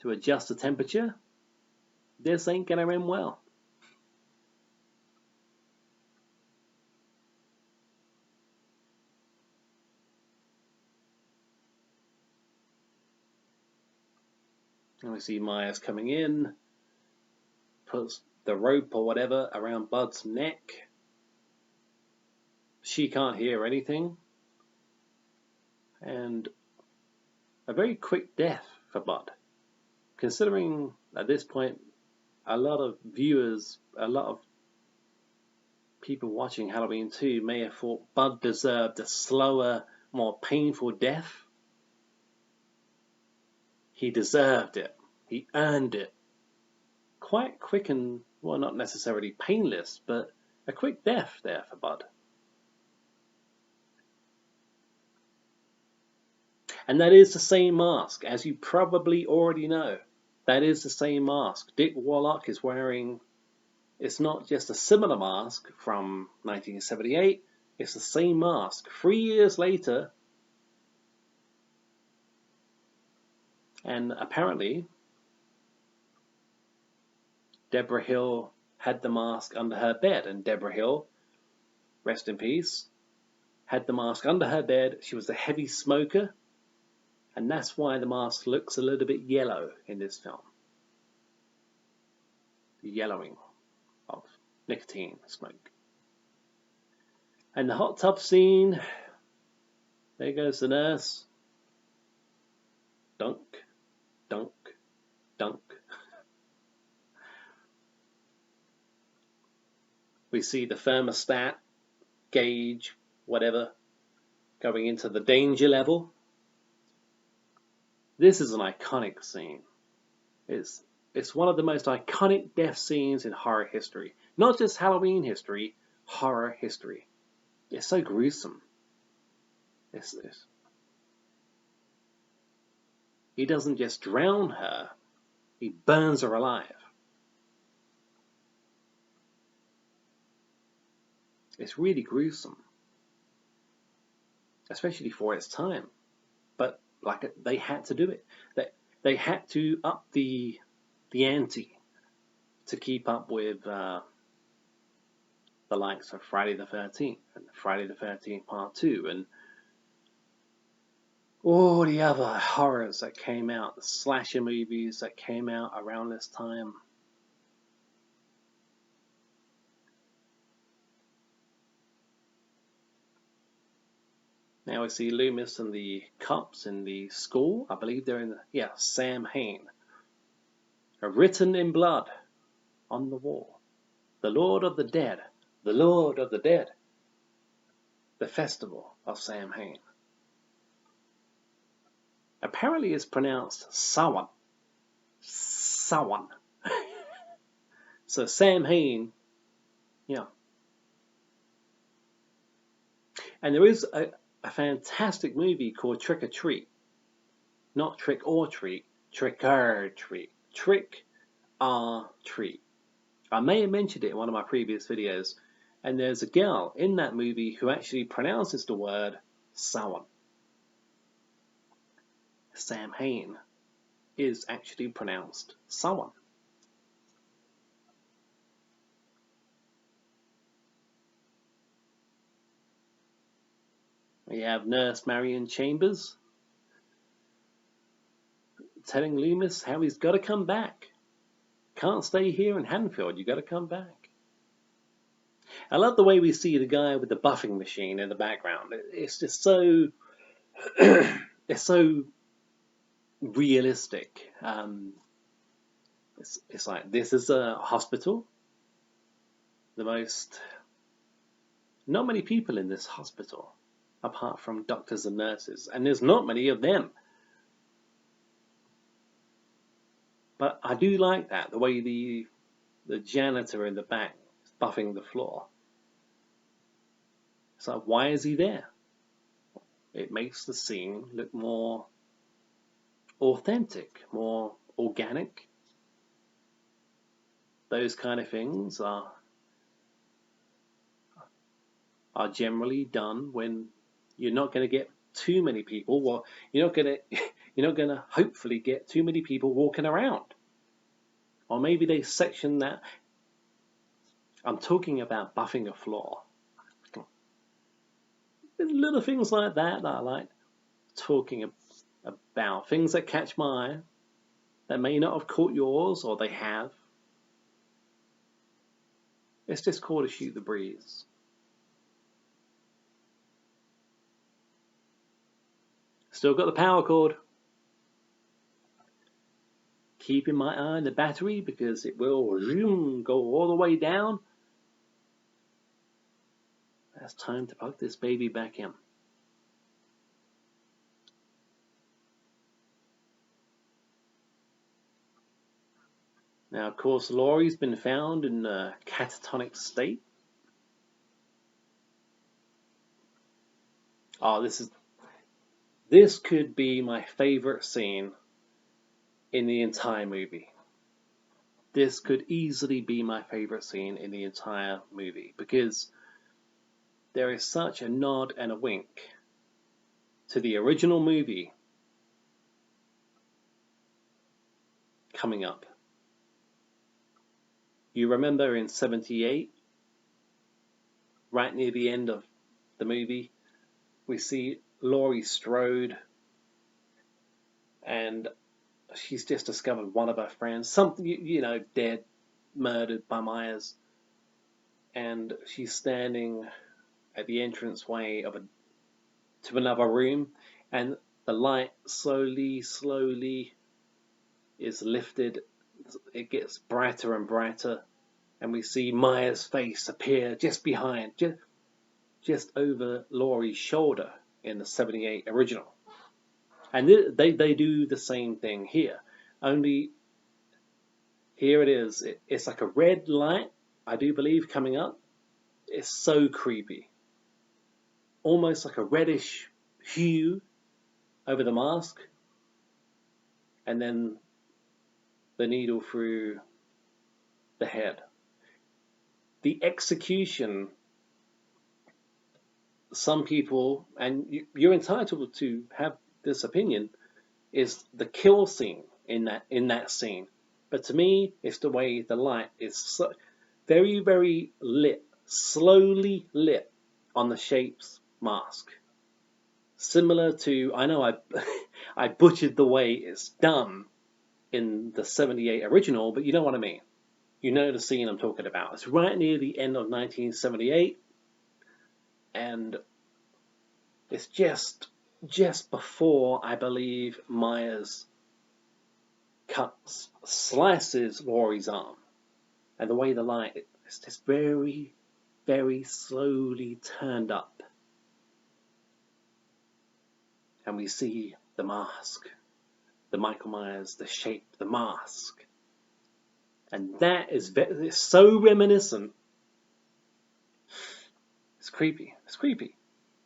to adjust the temperature. This ain't gonna end well. And we see Myers coming in, puts the rope or whatever around Bud's neck. She can't hear anything. And a very quick death for Bud. Considering at this point, a lot of viewers, a lot of people watching Halloween 2 may have thought Bud deserved a slower, more painful death. He deserved it. He earned it. Quite quick and, well, not necessarily painless, but a quick death there for Bud. And that is the same mask, as you probably already know. That is the same mask. Dick Warlock is wearing. It's not just a similar mask from 1978. It's the same mask. 3 years later, and apparently Deborah Hill had the mask under her bed, and Deborah Hill, rest in peace, had the mask under her bed. She was a heavy smoker, and that's why the mask looks a little bit yellow in this film. The yellowing of nicotine smoke. And the hot tub scene, there goes the nurse. Dunk, dunk, dunk. We see the thermostat, gauge, whatever, going into the danger level. This is an iconic scene. It's one of the most iconic death scenes in horror history. Not just Halloween history, horror history. It's so gruesome. He doesn't just drown her, he burns her alive. It's really gruesome. Especially for its time. But they had to do it. They had to up the ante to keep up with the likes of Friday the 13th and Friday the 13th Part 2 and all the other horrors that came out, the slasher movies that came out around this time. Now we see Loomis and the cops in the school. I believe they're in Sam Hain. Written in blood on the wall. The Lord of the Dead. The Lord of the Dead. The Festival of Sam Hain. Apparently it's pronounced Samhain. Samhain. So Sam Hain, And there is a fantastic movie called Trick or Treat. Not Trick or Treat, Trick or Treat. Trick or Treat. I may have mentioned it in one of my previous videos, and there's a girl in that movie who actually pronounces the word Samhain. Sam Hain is actually pronounced someone. We have Nurse Marion Chambers telling Loomis how he's got to come back. Can't stay here in Haddonfield, you got to come back. I love the way we see the guy with the buffing machine in the background. It's just so it's so realistic. It's like, this is a hospital. Not many people in this hospital, apart from doctors and nurses, and there's not many of them. But I do like that, the way the janitor in the back is buffing the floor. So why is he there? It makes the scene look more authentic, more organic. Those kind of things are generally done when you're not going to get too many people. Well, you're not going to hopefully get too many people walking around. Or maybe they section that. I'm talking about buffing a floor. Little things like that I like talking about. Things that catch my eye that may not have caught yours, or they have. It's just called a shoot the breeze. Still got the power cord. Keeping my eye on the battery because it will go all the way down. It's time to plug this baby back in. Now, of course, Laurie's been found in a catatonic state. Oh, this could be my favorite scene in the entire movie. This could easily be my favorite scene in the entire movie because there is such a nod and a wink to the original movie coming up. You remember in '78, right near the end of the movie, we see Laurie Strode, and she's just discovered one of her friends, something, dead, murdered by Myers, and she's standing at the entranceway to another room, and the light slowly is lifted. It gets brighter and brighter, and we see Myers' face appear just behind, just over Laurie's shoulder in the '78 original. And they do the same thing here, only here it is. It's like a red light, I do believe, coming up. It's so creepy. Almost like a reddish hue over the mask, and then the needle through the head. The execution, some people, and you're entitled to have this opinion, is the kill scene in that scene. But to me, it's the way the light is so very, very lit, slowly lit on the Shape's mask. Similar to, I know I butchered the way it's done in the '78 original, but you know what I mean. You know the scene I'm talking about. It's right near the end of 1978, and it's just before, I believe, Myers slices Laurie's arm, and the way the light is just very, very slowly turned up, and we see the mask, the Michael Myers, the Shape, the mask, and that is it's so reminiscent. It's creepy. It's creepy.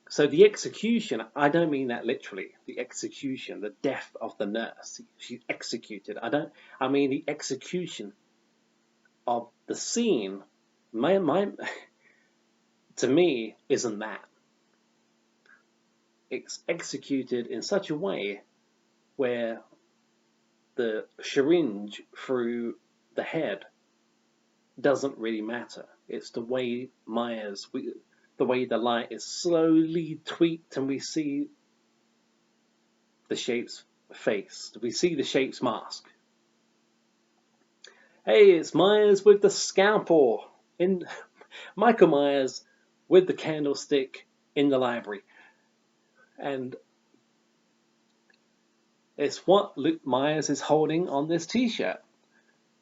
So the execution, I don't mean that literally. The execution, the death of the nurse, she's executed. I mean the execution of the scene. To me, isn't that. It's executed in such a way where the syringe through the head doesn't really matter. It's the way the way the light is slowly tweaked and we see the shape's face. We see the shape's mask. Hey, it's Myers with the scalpel. Michael Myers with the candlestick in the library. And it's what Luke Myers is holding on this t-shirt.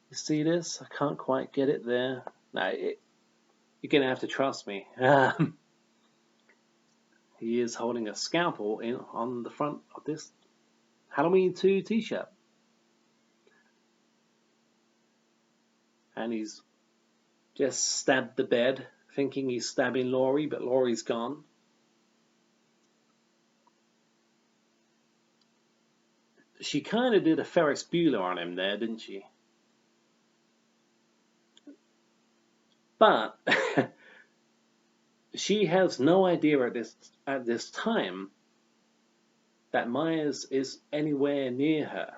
You see this? I can't quite get it there. No, you're going to have to trust me. He is holding a scalpel on the front of this Halloween 2 t-shirt. And he's just stabbed the bed, thinking he's stabbing Laurie, but Laurie's gone. She kind of did a Ferris Bueller on him there, didn't she? But she has no idea at this time that Myers is anywhere near her.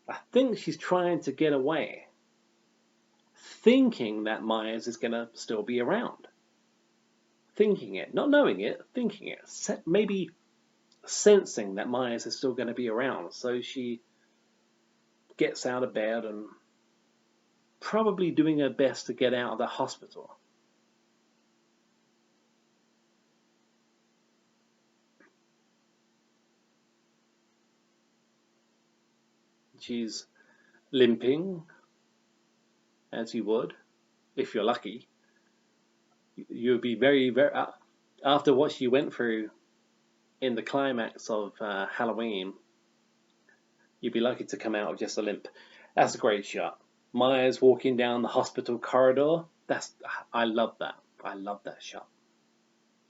I think she's trying to get away, thinking that Myers is going to still be around. Thinking it, not knowing it, thinking it. Maybe sensing that Myers is still going to be around. So she gets out of bed and probably doing her best to get out of the hospital. She's limping, as you would, if you're lucky. You'd be very, very, after what she went through in the climax of Halloween, you'd be lucky to come out with just a limp. That's a great shot. Myers walking down the hospital corridor. I love that. I love that shot.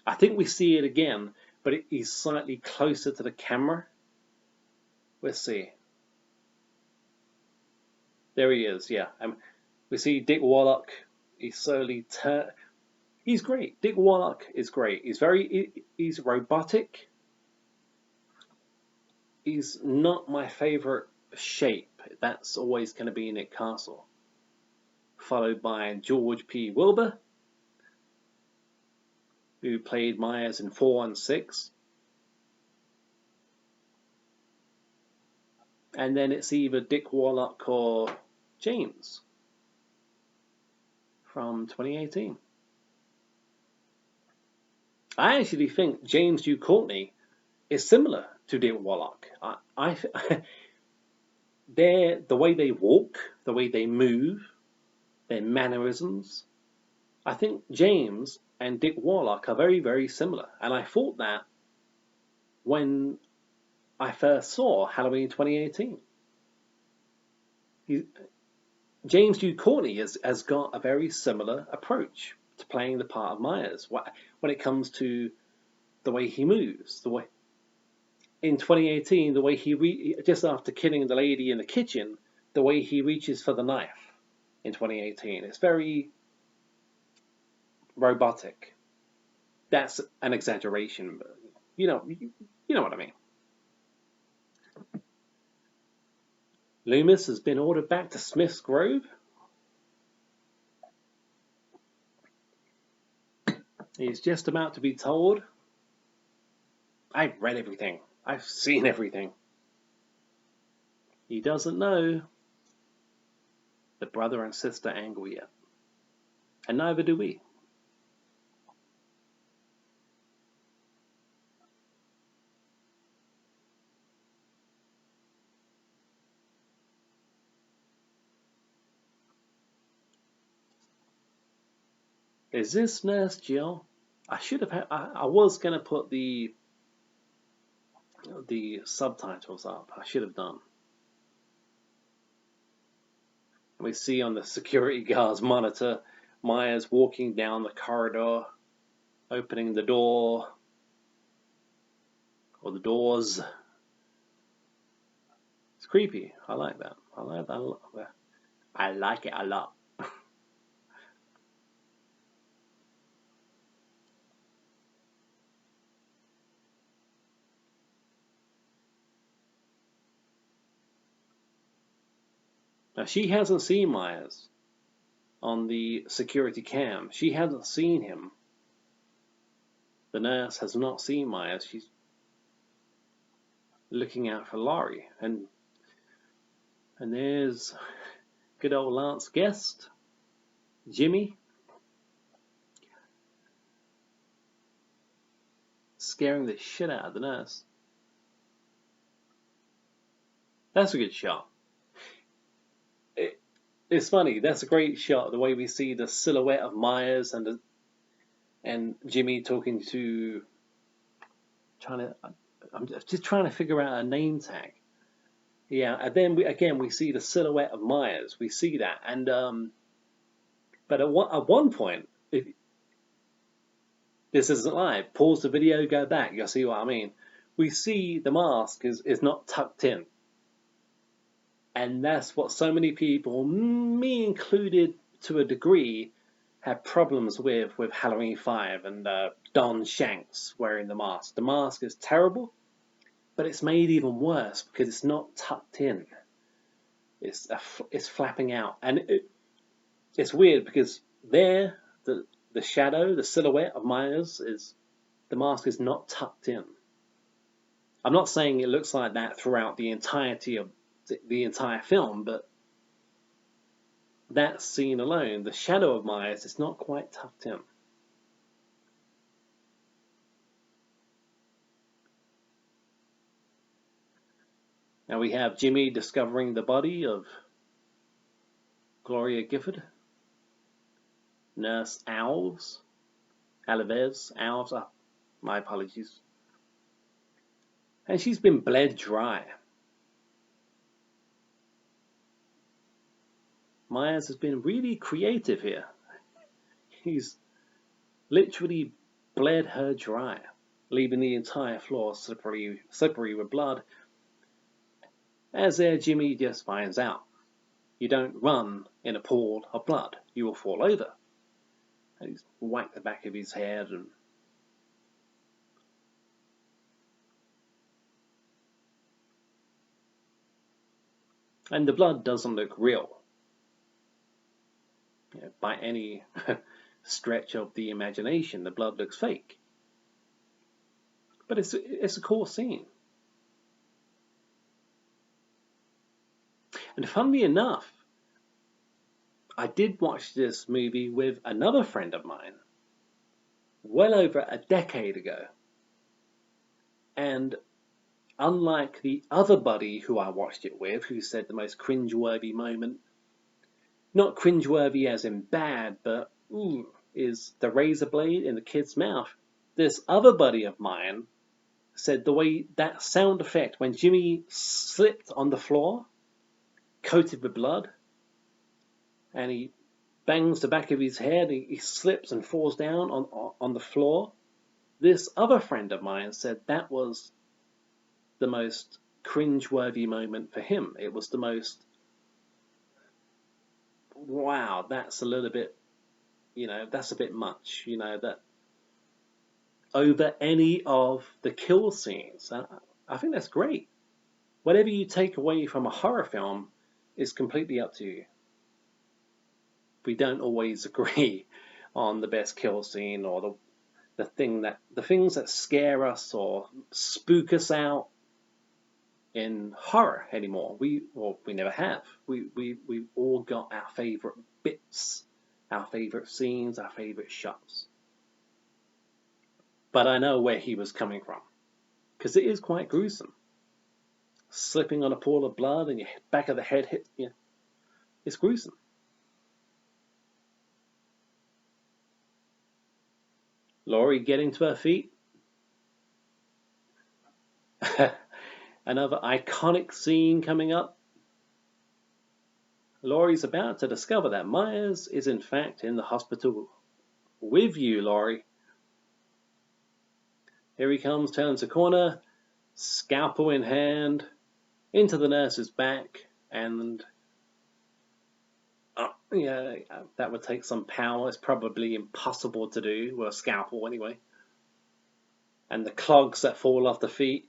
I think we see it again, but he's slightly closer to the camera. Let's see. There he is, yeah. We see Dick Warlock. He's slowly He's great. Dick Warlock is great. He's robotic. He's not my favorite shape. That's always going to be Nick Castle. Followed by George P. Wilbur, who played Myers in 4 and 6. And then it's either Dick Warlock or James from 2018. I actually think James Hugh Courtney is similar to Dick Warlock. The way they walk, the way they move, their mannerisms. I think James and Dick Warlock are very, very similar. And I thought that when I first saw Halloween 2018. James Hugh Courtney has got a very similar approach to playing the part of Myers when it comes to the way he moves, the way in 2018, the way just after killing the lady in the kitchen, the way he reaches for the knife in 2018, it's very robotic. That's an exaggeration, but you know what I mean. Loomis has been ordered back to Smith's Grove. He's just about to be told, I've read everything. I've seen everything. He doesn't know the brother and sister angle yet. And neither do we. Is this Nurse Jill? I should have had, I was going to put the subtitles up. I should have done. We see on the security guard's monitor Myers walking down the corridor, opening the door, or the doors. It's creepy. I like that. I like that a lot. I like it a lot. Now, she hasn't seen Myers on the security cam. She hasn't seen him. The nurse has not seen Myers. She's looking out for Laurie. And there's good old Lance Guest, Jimmy, scaring the shit out of the nurse. That's a good shot. It's funny. That's a great shot. The way we see the silhouette of Myers and Jimmy talking to, I'm just trying to figure out a name tag. Yeah, and then we see the silhouette of Myers. We see that, and but at one point, if this isn't live, pause the video, go back. You'll see what I mean. We see the mask is not tucked in. And that's what so many people, me included to a degree, had problems with Halloween 5 and Don Shanks wearing the mask. The mask is terrible, but it's made even worse because it's not tucked in. It's flapping out. And it's weird because there, the shadow, the silhouette of Myers, the mask is not tucked in. I'm not saying it looks like that throughout the entirety of the entire film, but that scene alone, the shadow of Myers is not quite tucked in. Now we have Jimmy discovering the body of Gloria Gifford. Nurse Alves, my apologies. And she's been bled dry. Myers has been really creative here. He's literally bled her dry, leaving the entire floor slippery with blood. As Jimmy just finds out, you don't run in a pool of blood, you will fall over. And he's whacked the back of his head and the blood doesn't look real. By any stretch of the imagination, the blood looks fake. But it's a cool scene. And funnily enough, I did watch this movie with another friend of mine well over a decade ago. And unlike the other buddy who I watched it with, who said the most cringeworthy moment, not cringeworthy as in bad, but is the razor blade in the kid's mouth. This other buddy of mine said the way that sound effect when Jimmy slipped on the floor, coated with blood, and he bangs the back of his head, he slips and falls down on the floor. This other friend of mine said that was the most cringeworthy moment for him. It was the most, wow, that's a little bit, that's a bit much, that over any of the kill scenes. I think that's great. Whatever you take away from a horror film is completely up to you. We don't always agree on the best kill scene or the things that scare us or spook us out in horror anymore. We never have. We've all got our favorite bits, our favorite scenes, our favorite shots. But I know where he was coming from, because it is quite gruesome. Slipping on a pool of blood and your back of the head hit, it's gruesome. Laurie getting to her feet. Another iconic scene coming up. Laurie's about to discover that Myers is in fact in the hospital with you, Laurie. Here he comes, turns the corner, scalpel in hand, into the nurse's back, and that would take some power. It's probably impossible to do with a scalpel anyway. And the clogs that fall off the feet.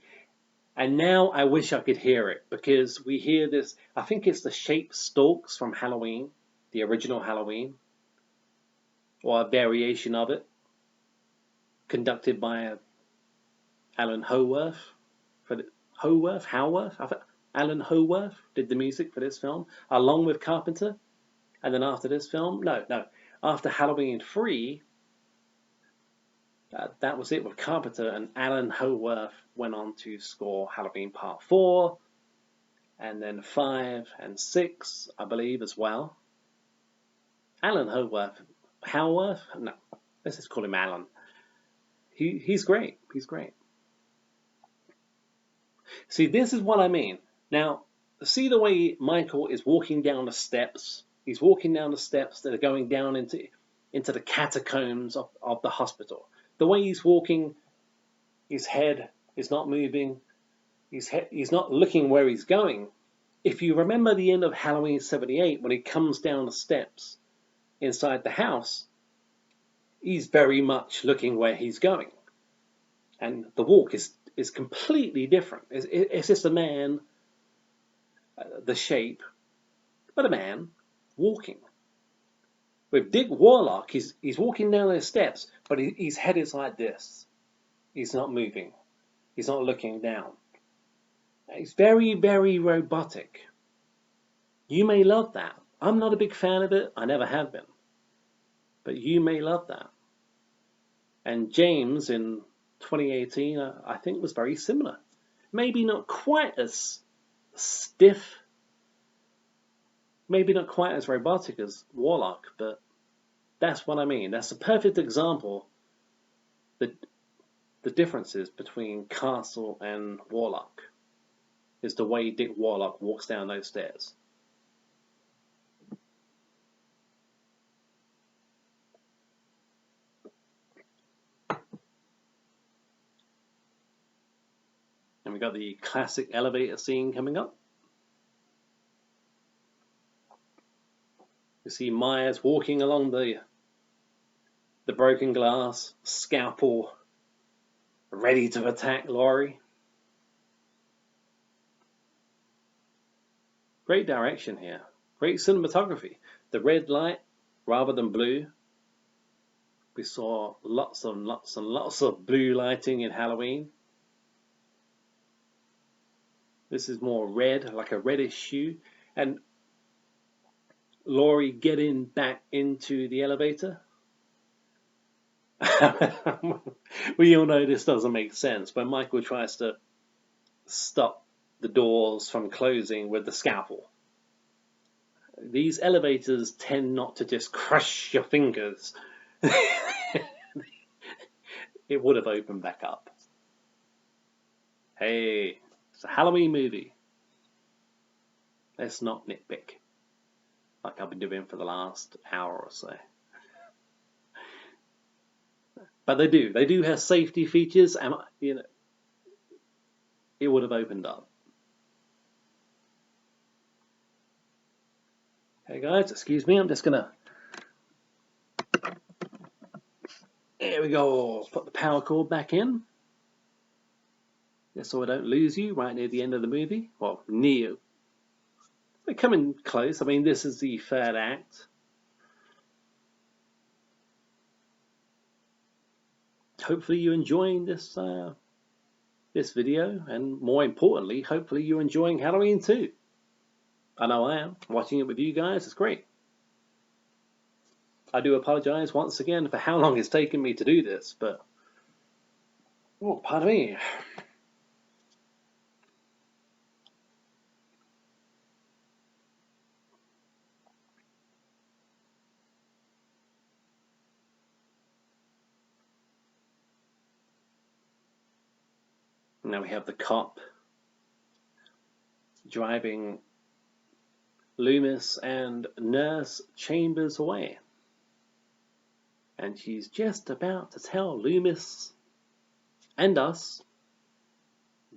And now I wish I could hear it, because we hear this, I think it's the Shape Stalks from Halloween, the original Halloween, or a variation of it, conducted by Alan Howarth. Alan Howarth did the music for this film, along with Carpenter. And then after this film, after Halloween 3, that was it with Carpenter, and Alan Howarth went on to score Halloween Part 4, and then 5 and 6, I believe, as well. Alan Howarth? No, let's just call him Alan. He's great. He's great. See, this is what I mean. Now, see the way Michael is walking down the steps? He's walking down the steps that are going down into the catacombs of the hospital. The way he's walking, his head is not moving. He's not looking where he's going. If you remember the end of Halloween 78, when he comes down the steps inside the house, he's very much looking where he's going. And the walk is completely different. It's just a man, the shape, but a man walking. With Dick Warlock, he's walking down those steps, but his head is like this. He's not moving. He's not looking down. It's very, very robotic. You may love that. I'm not a big fan of it. I never have been. But you may love that. And James in 2018, I think, was very similar. Maybe not quite as stiff, maybe not quite as robotic as Warlock, but that's what I mean. That's a perfect example. The differences between Castle and Warlock is the way Dick Warlock walks down those stairs. And we got the classic elevator scene coming up. You see Myers walking along the broken glass, scalpel ready to attack Laurie. Great direction here. Great cinematography. The red light rather than blue. We saw lots and lots and lots of blue lighting in Halloween. This is more red, like a reddish hue. And Laurie getting back into the elevator. We all know this doesn't make sense, but Michael tries to stop the doors from closing with the scalpel. These elevators tend not to just crush your fingers. It would have opened back up. Hey, it's a Halloween movie. Let's not nitpick like I've been doing for the last hour or so. But they do have safety features, and it would have opened up. Hey guys, excuse me, I'm just gonna, there we go, put the power cord back in, just so I don't lose you right near the end of the movie. Well, near. We're coming close. I mean, this is the third act. Hopefully you're enjoying this this video, and more importantly, hopefully you're enjoying Halloween 2. I know I am. Watching it with you guys is great. I do apologize once again for how long it's taken me to do this, but oh, pardon me. Now we have the cop driving Loomis and Nurse Chambers away. And she's just about to tell Loomis and us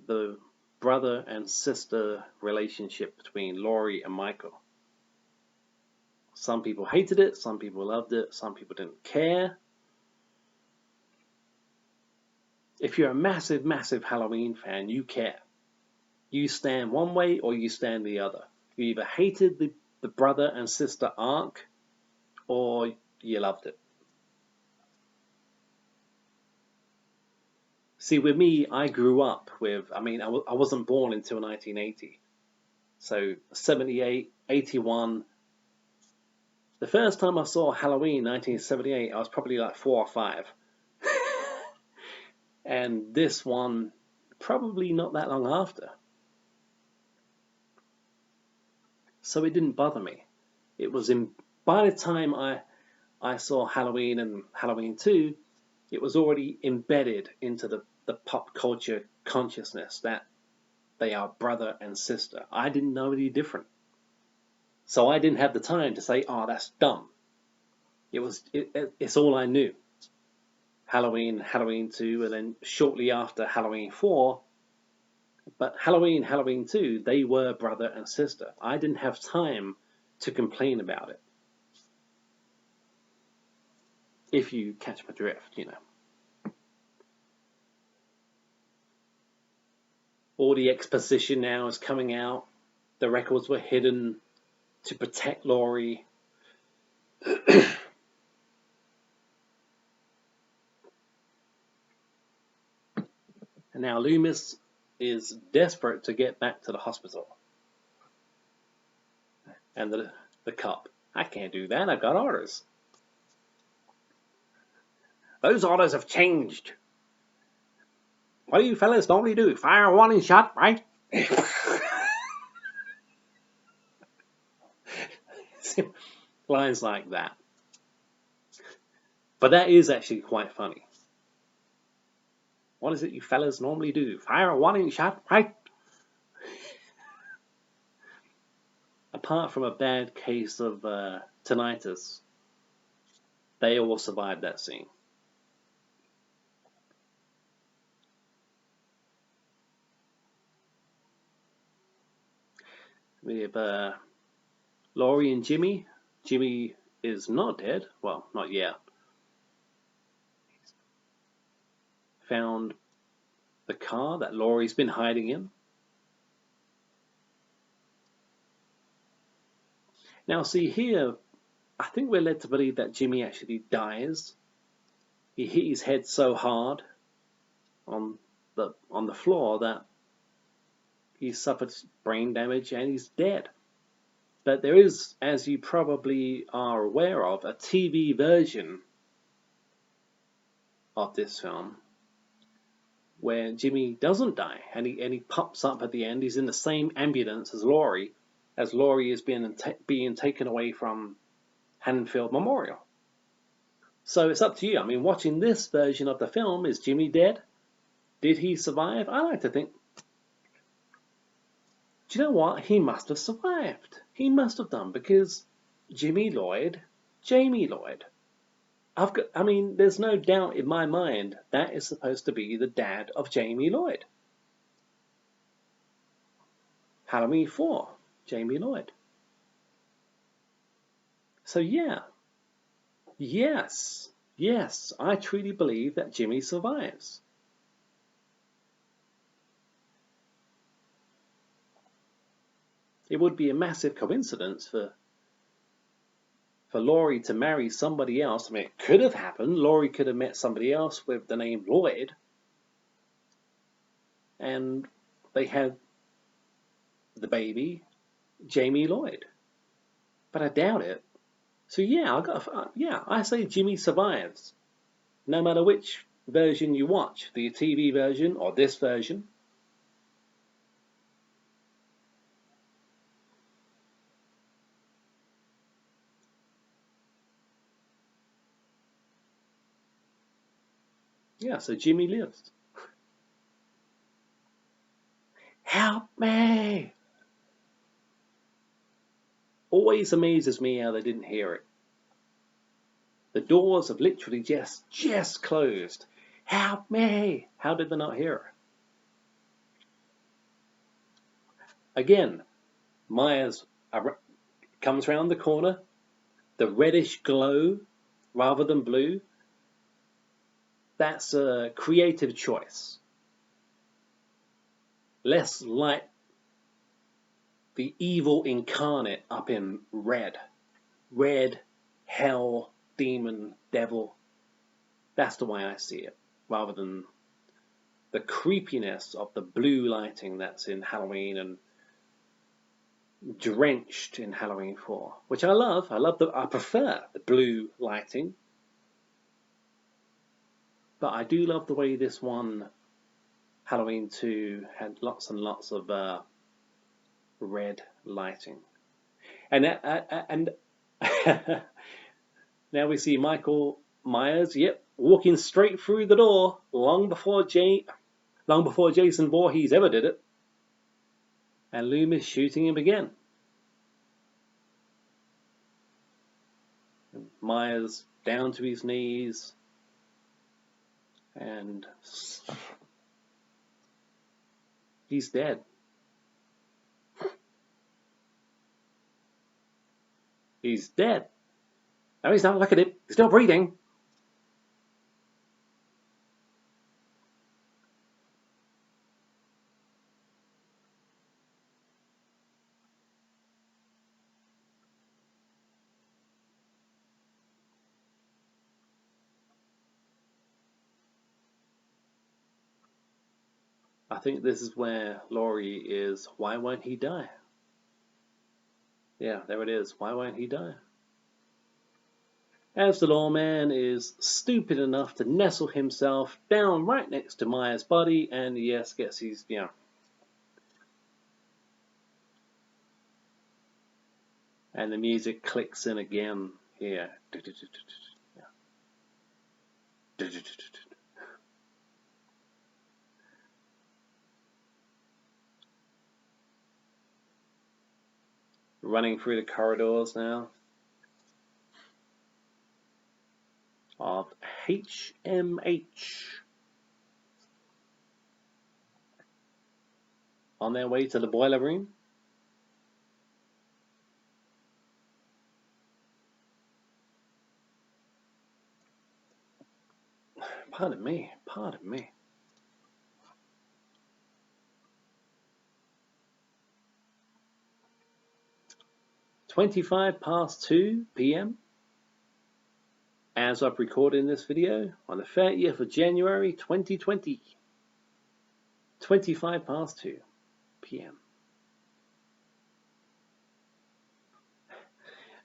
the brother and sister relationship between Laurie and Michael. Some people hated it, some people loved it, some people didn't care. If you're a massive, massive Halloween fan, you care. You stand one way or you stand the other. You either hated the brother and sister arc or you loved it. See, with me, I grew up with, I mean, I wasn't born until 1980. So 78, 81. The first time I saw Halloween, 1978, I was probably like 4 or 5. And this one, probably not that long after. So it didn't bother me. It was by the time I saw Halloween and Halloween 2, it was already embedded into the pop culture consciousness that they are brother and sister. I didn't know any different. So I didn't have the time to say, oh, that's dumb. It's all I knew. Halloween, Halloween 2, and then shortly after Halloween 4. But Halloween, Halloween 2, they were brother and sister. I didn't have time to complain about it. If you catch my drift, you know. All the exposition now is coming out. The records were hidden to protect Laurie. And now Loomis is desperate to get back to the hospital. And the cop, I can't do that, I've got orders. Those orders have changed. What do you fellas normally do? Fire a warning shot, right? Lines like that. But that is actually quite funny. What is it you fellas normally do? Fire a warning shot, right? Apart from a bad case of tinnitus, they all survived that scene. We have Laurie and Jimmy. Jimmy is not dead. Well, not yet. Found the car that Laurie's been hiding in. Now, see here, I think we're led to believe that Jimmy actually dies. He hit his head so hard on the floor that he suffered brain damage and he's dead. But there is, as you probably are aware of, a TV version of this film where Jimmy doesn't die and he pops up at the end. He's in the same ambulance as Laurie is being taken away from Haddonfield Memorial. So it's up to you. I mean, watching this version of the film, is Jimmy dead? Did he survive? I like to think, do you know what? He must have survived. He must have done, because Jamie Lloyd. I mean, there's no doubt in my mind that is supposed to be the dad of Jamie Lloyd. Halloween 4, Jamie Lloyd. So yeah, yes, I truly believe that Jimmy survives. It would be a massive coincidence for Laurie to marry somebody else. I mean, it could have happened. Laurie could have met somebody else with the name Lloyd, and they had the baby, Jamie Lloyd. But I doubt it. So yeah, I say Jimmy survives, no matter which version you watch, the TV version or this version. Yeah, so Jimmy lives. Help me! Always amazes me how they didn't hear it. The doors have literally just closed. Help me! How did they not hear her? Again, Myers comes round the corner. The reddish glow rather than blue. That's a creative choice. Less light the evil incarnate up in red. Red, hell, demon, devil. That's the way I see it, rather than the creepiness of the blue lighting that's in Halloween and drenched in Halloween 4, which I love. I prefer the blue lighting, but I do love the way this one, Halloween 2, had lots and lots of red lighting. And now we see Michael Myers, walking straight through the door, long before Jason Voorhees ever did it. And Loomis shooting him again. And Myers down to his knees. And he's dead. He's dead. No, he's not. Look at him. He's still breathing. I think this is where Laurie is. Why won't he die? Yeah, there it is. Why won't he die? As the lawman is stupid enough to nestle himself down right next to Myers' body, and yes, guess he's, And the music clicks in again here. Running through the corridors now of HMH. On their way to the boiler room. Pardon me. 2:25 p.m. as I've recorded this video on the 30th of January 2020. 2:25 p.m.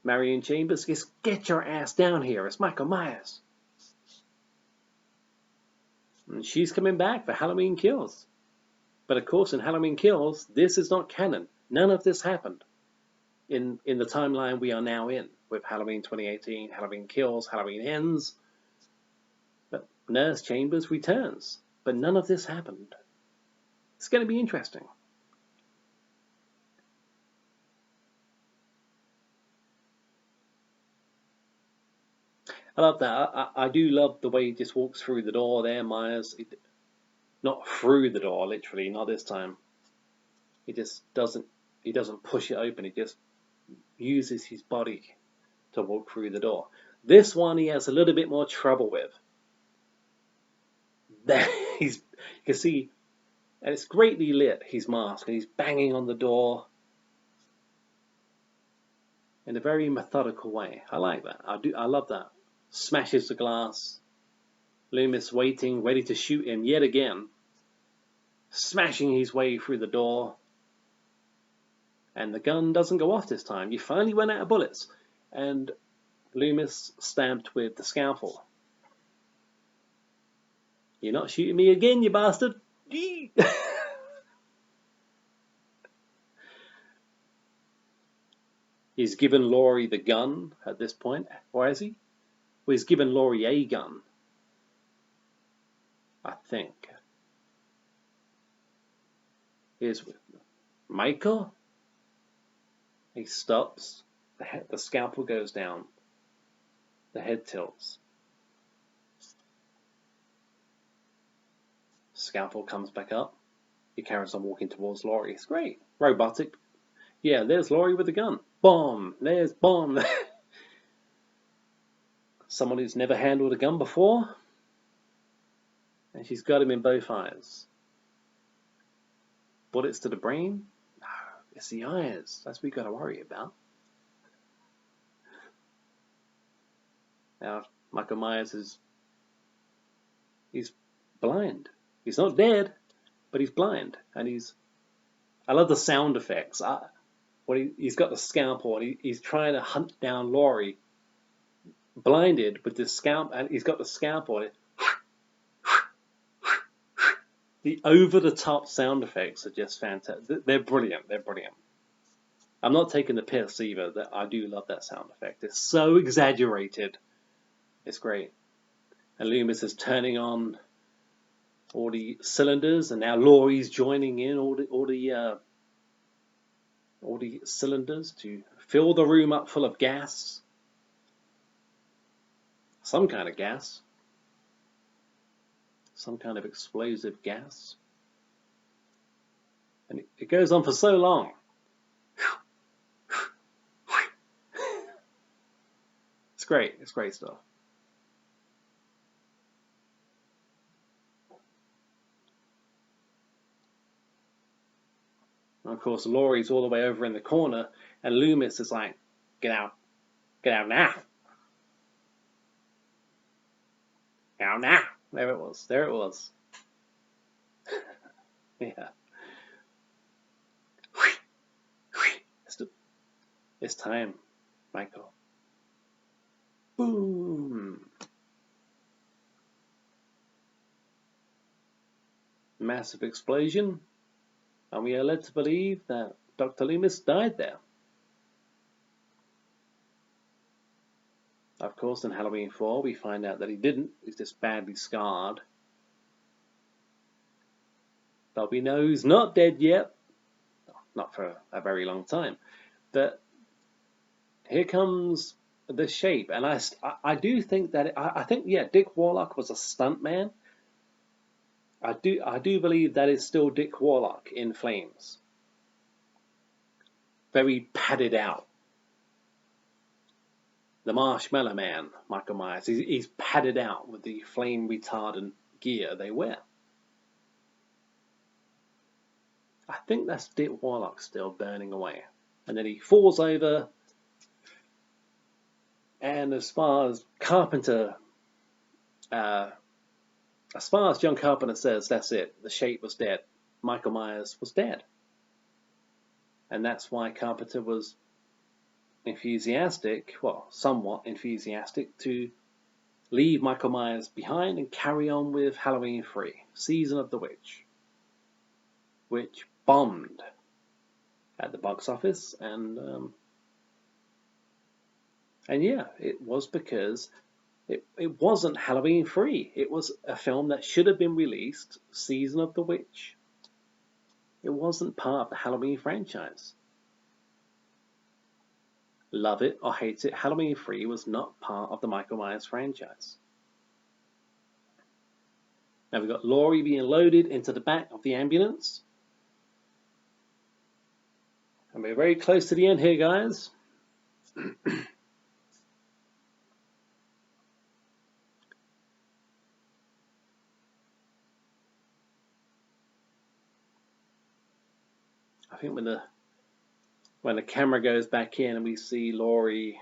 Marion Chambers says, "Get your ass down here. It's Michael Myers." And she's coming back for Halloween Kills. But of course, in Halloween Kills, this is not canon. None of this happened in the timeline we are now in, with Halloween 2018, Halloween Kills, Halloween Ends. But Nurse Chambers returns. But none of this happened. It's going to be interesting. I love that. I do love the way he just walks through the door there, Myers. Not through the door, literally, not this time. He just doesn't push it open. He just uses his body to walk through the door. This one he has a little bit more trouble with. You can see, and it's greatly lit, his mask, and he's banging on the door in a very methodical way. I like that. I love that. Smashes the glass. Loomis waiting, ready to shoot him yet again. Smashing his way through the door. And the gun doesn't go off this time. You finally went out of bullets. And Loomis stabbed with the scalpel. "You're not shooting me again, you bastard." He's given Laurie the gun at this point. Or has he? Well, he's given Laurie a gun, I think. Here's Michael. He stops. The scalpel goes down. The head tilts. Scalpel comes back up. He carries on walking towards Laurie. It's great. Robotic. Yeah, there's Laurie with the gun. Bomb. There's bomb. Someone who's never handled a gun before. And she's got him in both eyes. Bullets to the brain? No, It's the eyes. That's what we got to worry about. Now, Michael Myers he's blind. He's not dead, but he's blind, and I love the sound effects. When he's got the scalpel and he's trying to hunt down Laurie, blinded with the scalp, and he's got the scalpel. And the over-the-top sound effects are just fantastic. They're brilliant. They're brilliant. I'm not taking the piss either. That I do love that sound effect. It's so exaggerated. It's great. And Loomis is turning on all the cylinders, and now Laurie's joining in all the cylinders to fill the room up full of gas. Some kind of gas. Some kind of explosive gas. And it goes on for so long. It's great. It's great stuff. And of course, Laurie's all the way over in the corner, and Loomis is like, get out now. Out now. There it was. Yeah. It's time, Michael. Boom. Massive explosion. And we are led to believe that Dr. Loomis died there. Of course, in Halloween 4, we find out that he didn't. He's just badly scarred. But we know he's not dead yet. Not for a very long time. But here comes the shape. And I do think that, I think, yeah, Dick Warlock was a stuntman. I do believe that is still Dick Warlock in flames. Very padded out. The Marshmallow Man, Michael Myers, he's padded out with the flame retardant gear they wear. I think that's Dick Warlock still burning away. And then he falls over, and as far as John Carpenter says, that's it. The shape was dead. Michael Myers was dead. And that's why Carpenter was enthusiastic, well, somewhat enthusiastic, to leave Michael Myers behind and carry on with Halloween 3, Season of the Witch, which bombed at the box office. And yeah, it was because it wasn't Halloween 3. It was a film that should have been released, Season of the Witch. It wasn't part of the Halloween franchise. Love it or hate it, Halloween 3 was not part of the Michael Myers franchise. Now we've got Laurie being loaded into the back of the ambulance. And we're very close to the end here, guys. I think when the camera goes back in and we see Laurie,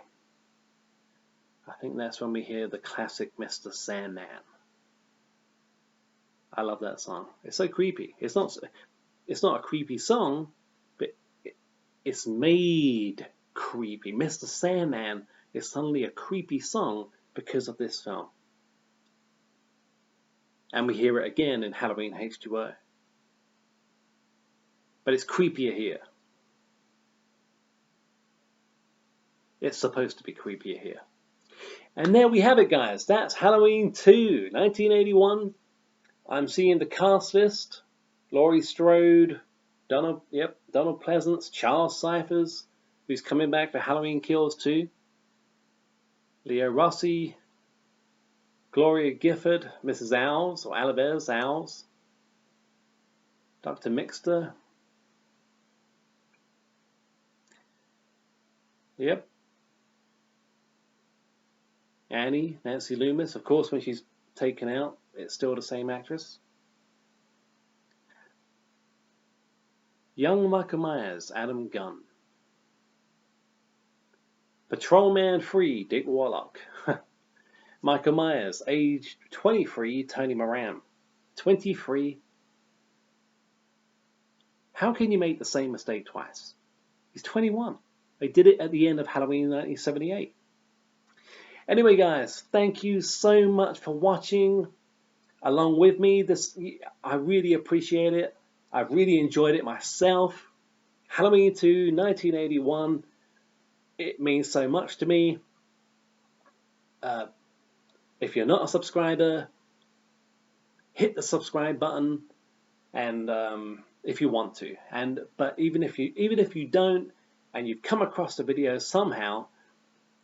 I think that's when we hear the classic Mr. Sandman. I love that song. It's so creepy. It's not a creepy song, but it's made creepy. Mr. Sandman is suddenly a creepy song because of this film. And we hear it again in Halloween H2O. But it's creepier here. It's supposed to be creepier here. And there we have it, guys. That's Halloween 2, 1981. I'm seeing the cast list. Laurie Strode, Donald Pleasance, Charles Cyphers, who's coming back for Halloween Kills 2. Leo Rossi, Gloria Gifford, Mrs. Owls, or Alibez Owls. Dr. Mixter. Yep. Annie, Nancy Loomis. Of course, when she's taken out, it's still the same actress. Young Michael Myers, Adam Gunn. Patrolman 3, Dick Warlock. Michael Myers, age 23, Tony Moran. 23. How can you make the same mistake twice? He's 21. They did it at the end of Halloween 1978. Anyway, guys, thank you so much for watching along with me. I really appreciate it. I've really enjoyed it myself. Halloween 2, 1981. It means so much to me. If you're not a subscriber, hit the subscribe button, and if you want to. But even if you don't, and you've come across the video somehow,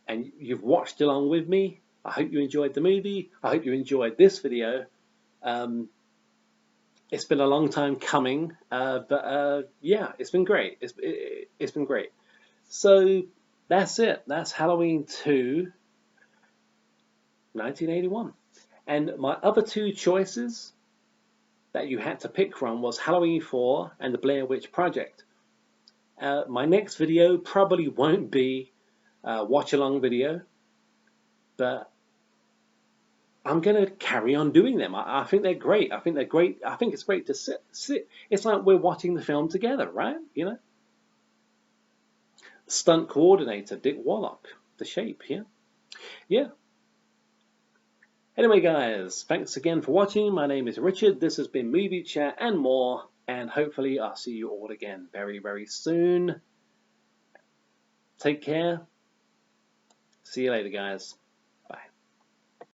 and you've watched along with me, I hope you enjoyed the movie. I hope you enjoyed this video. It's been a long time coming, but yeah, it's been great. It's been great. So that's it. That's Halloween 2, 1981. And my other two choices that you had to pick from was Halloween 4 and the Blair Witch Project. My next video probably won't be a watch-along video, but I'm going to carry on doing them. I think they're great. I think they're great. I think it's great to sit. It's like we're watching the film together, right? You know? Stunt coordinator, Dick Warlock. The Shape, yeah? Yeah. Anyway, guys, thanks again for watching. My name is Richard. This has been Movie Chat and more. And hopefully I'll see you all again very, very soon. Take care. See you later, guys. Bye.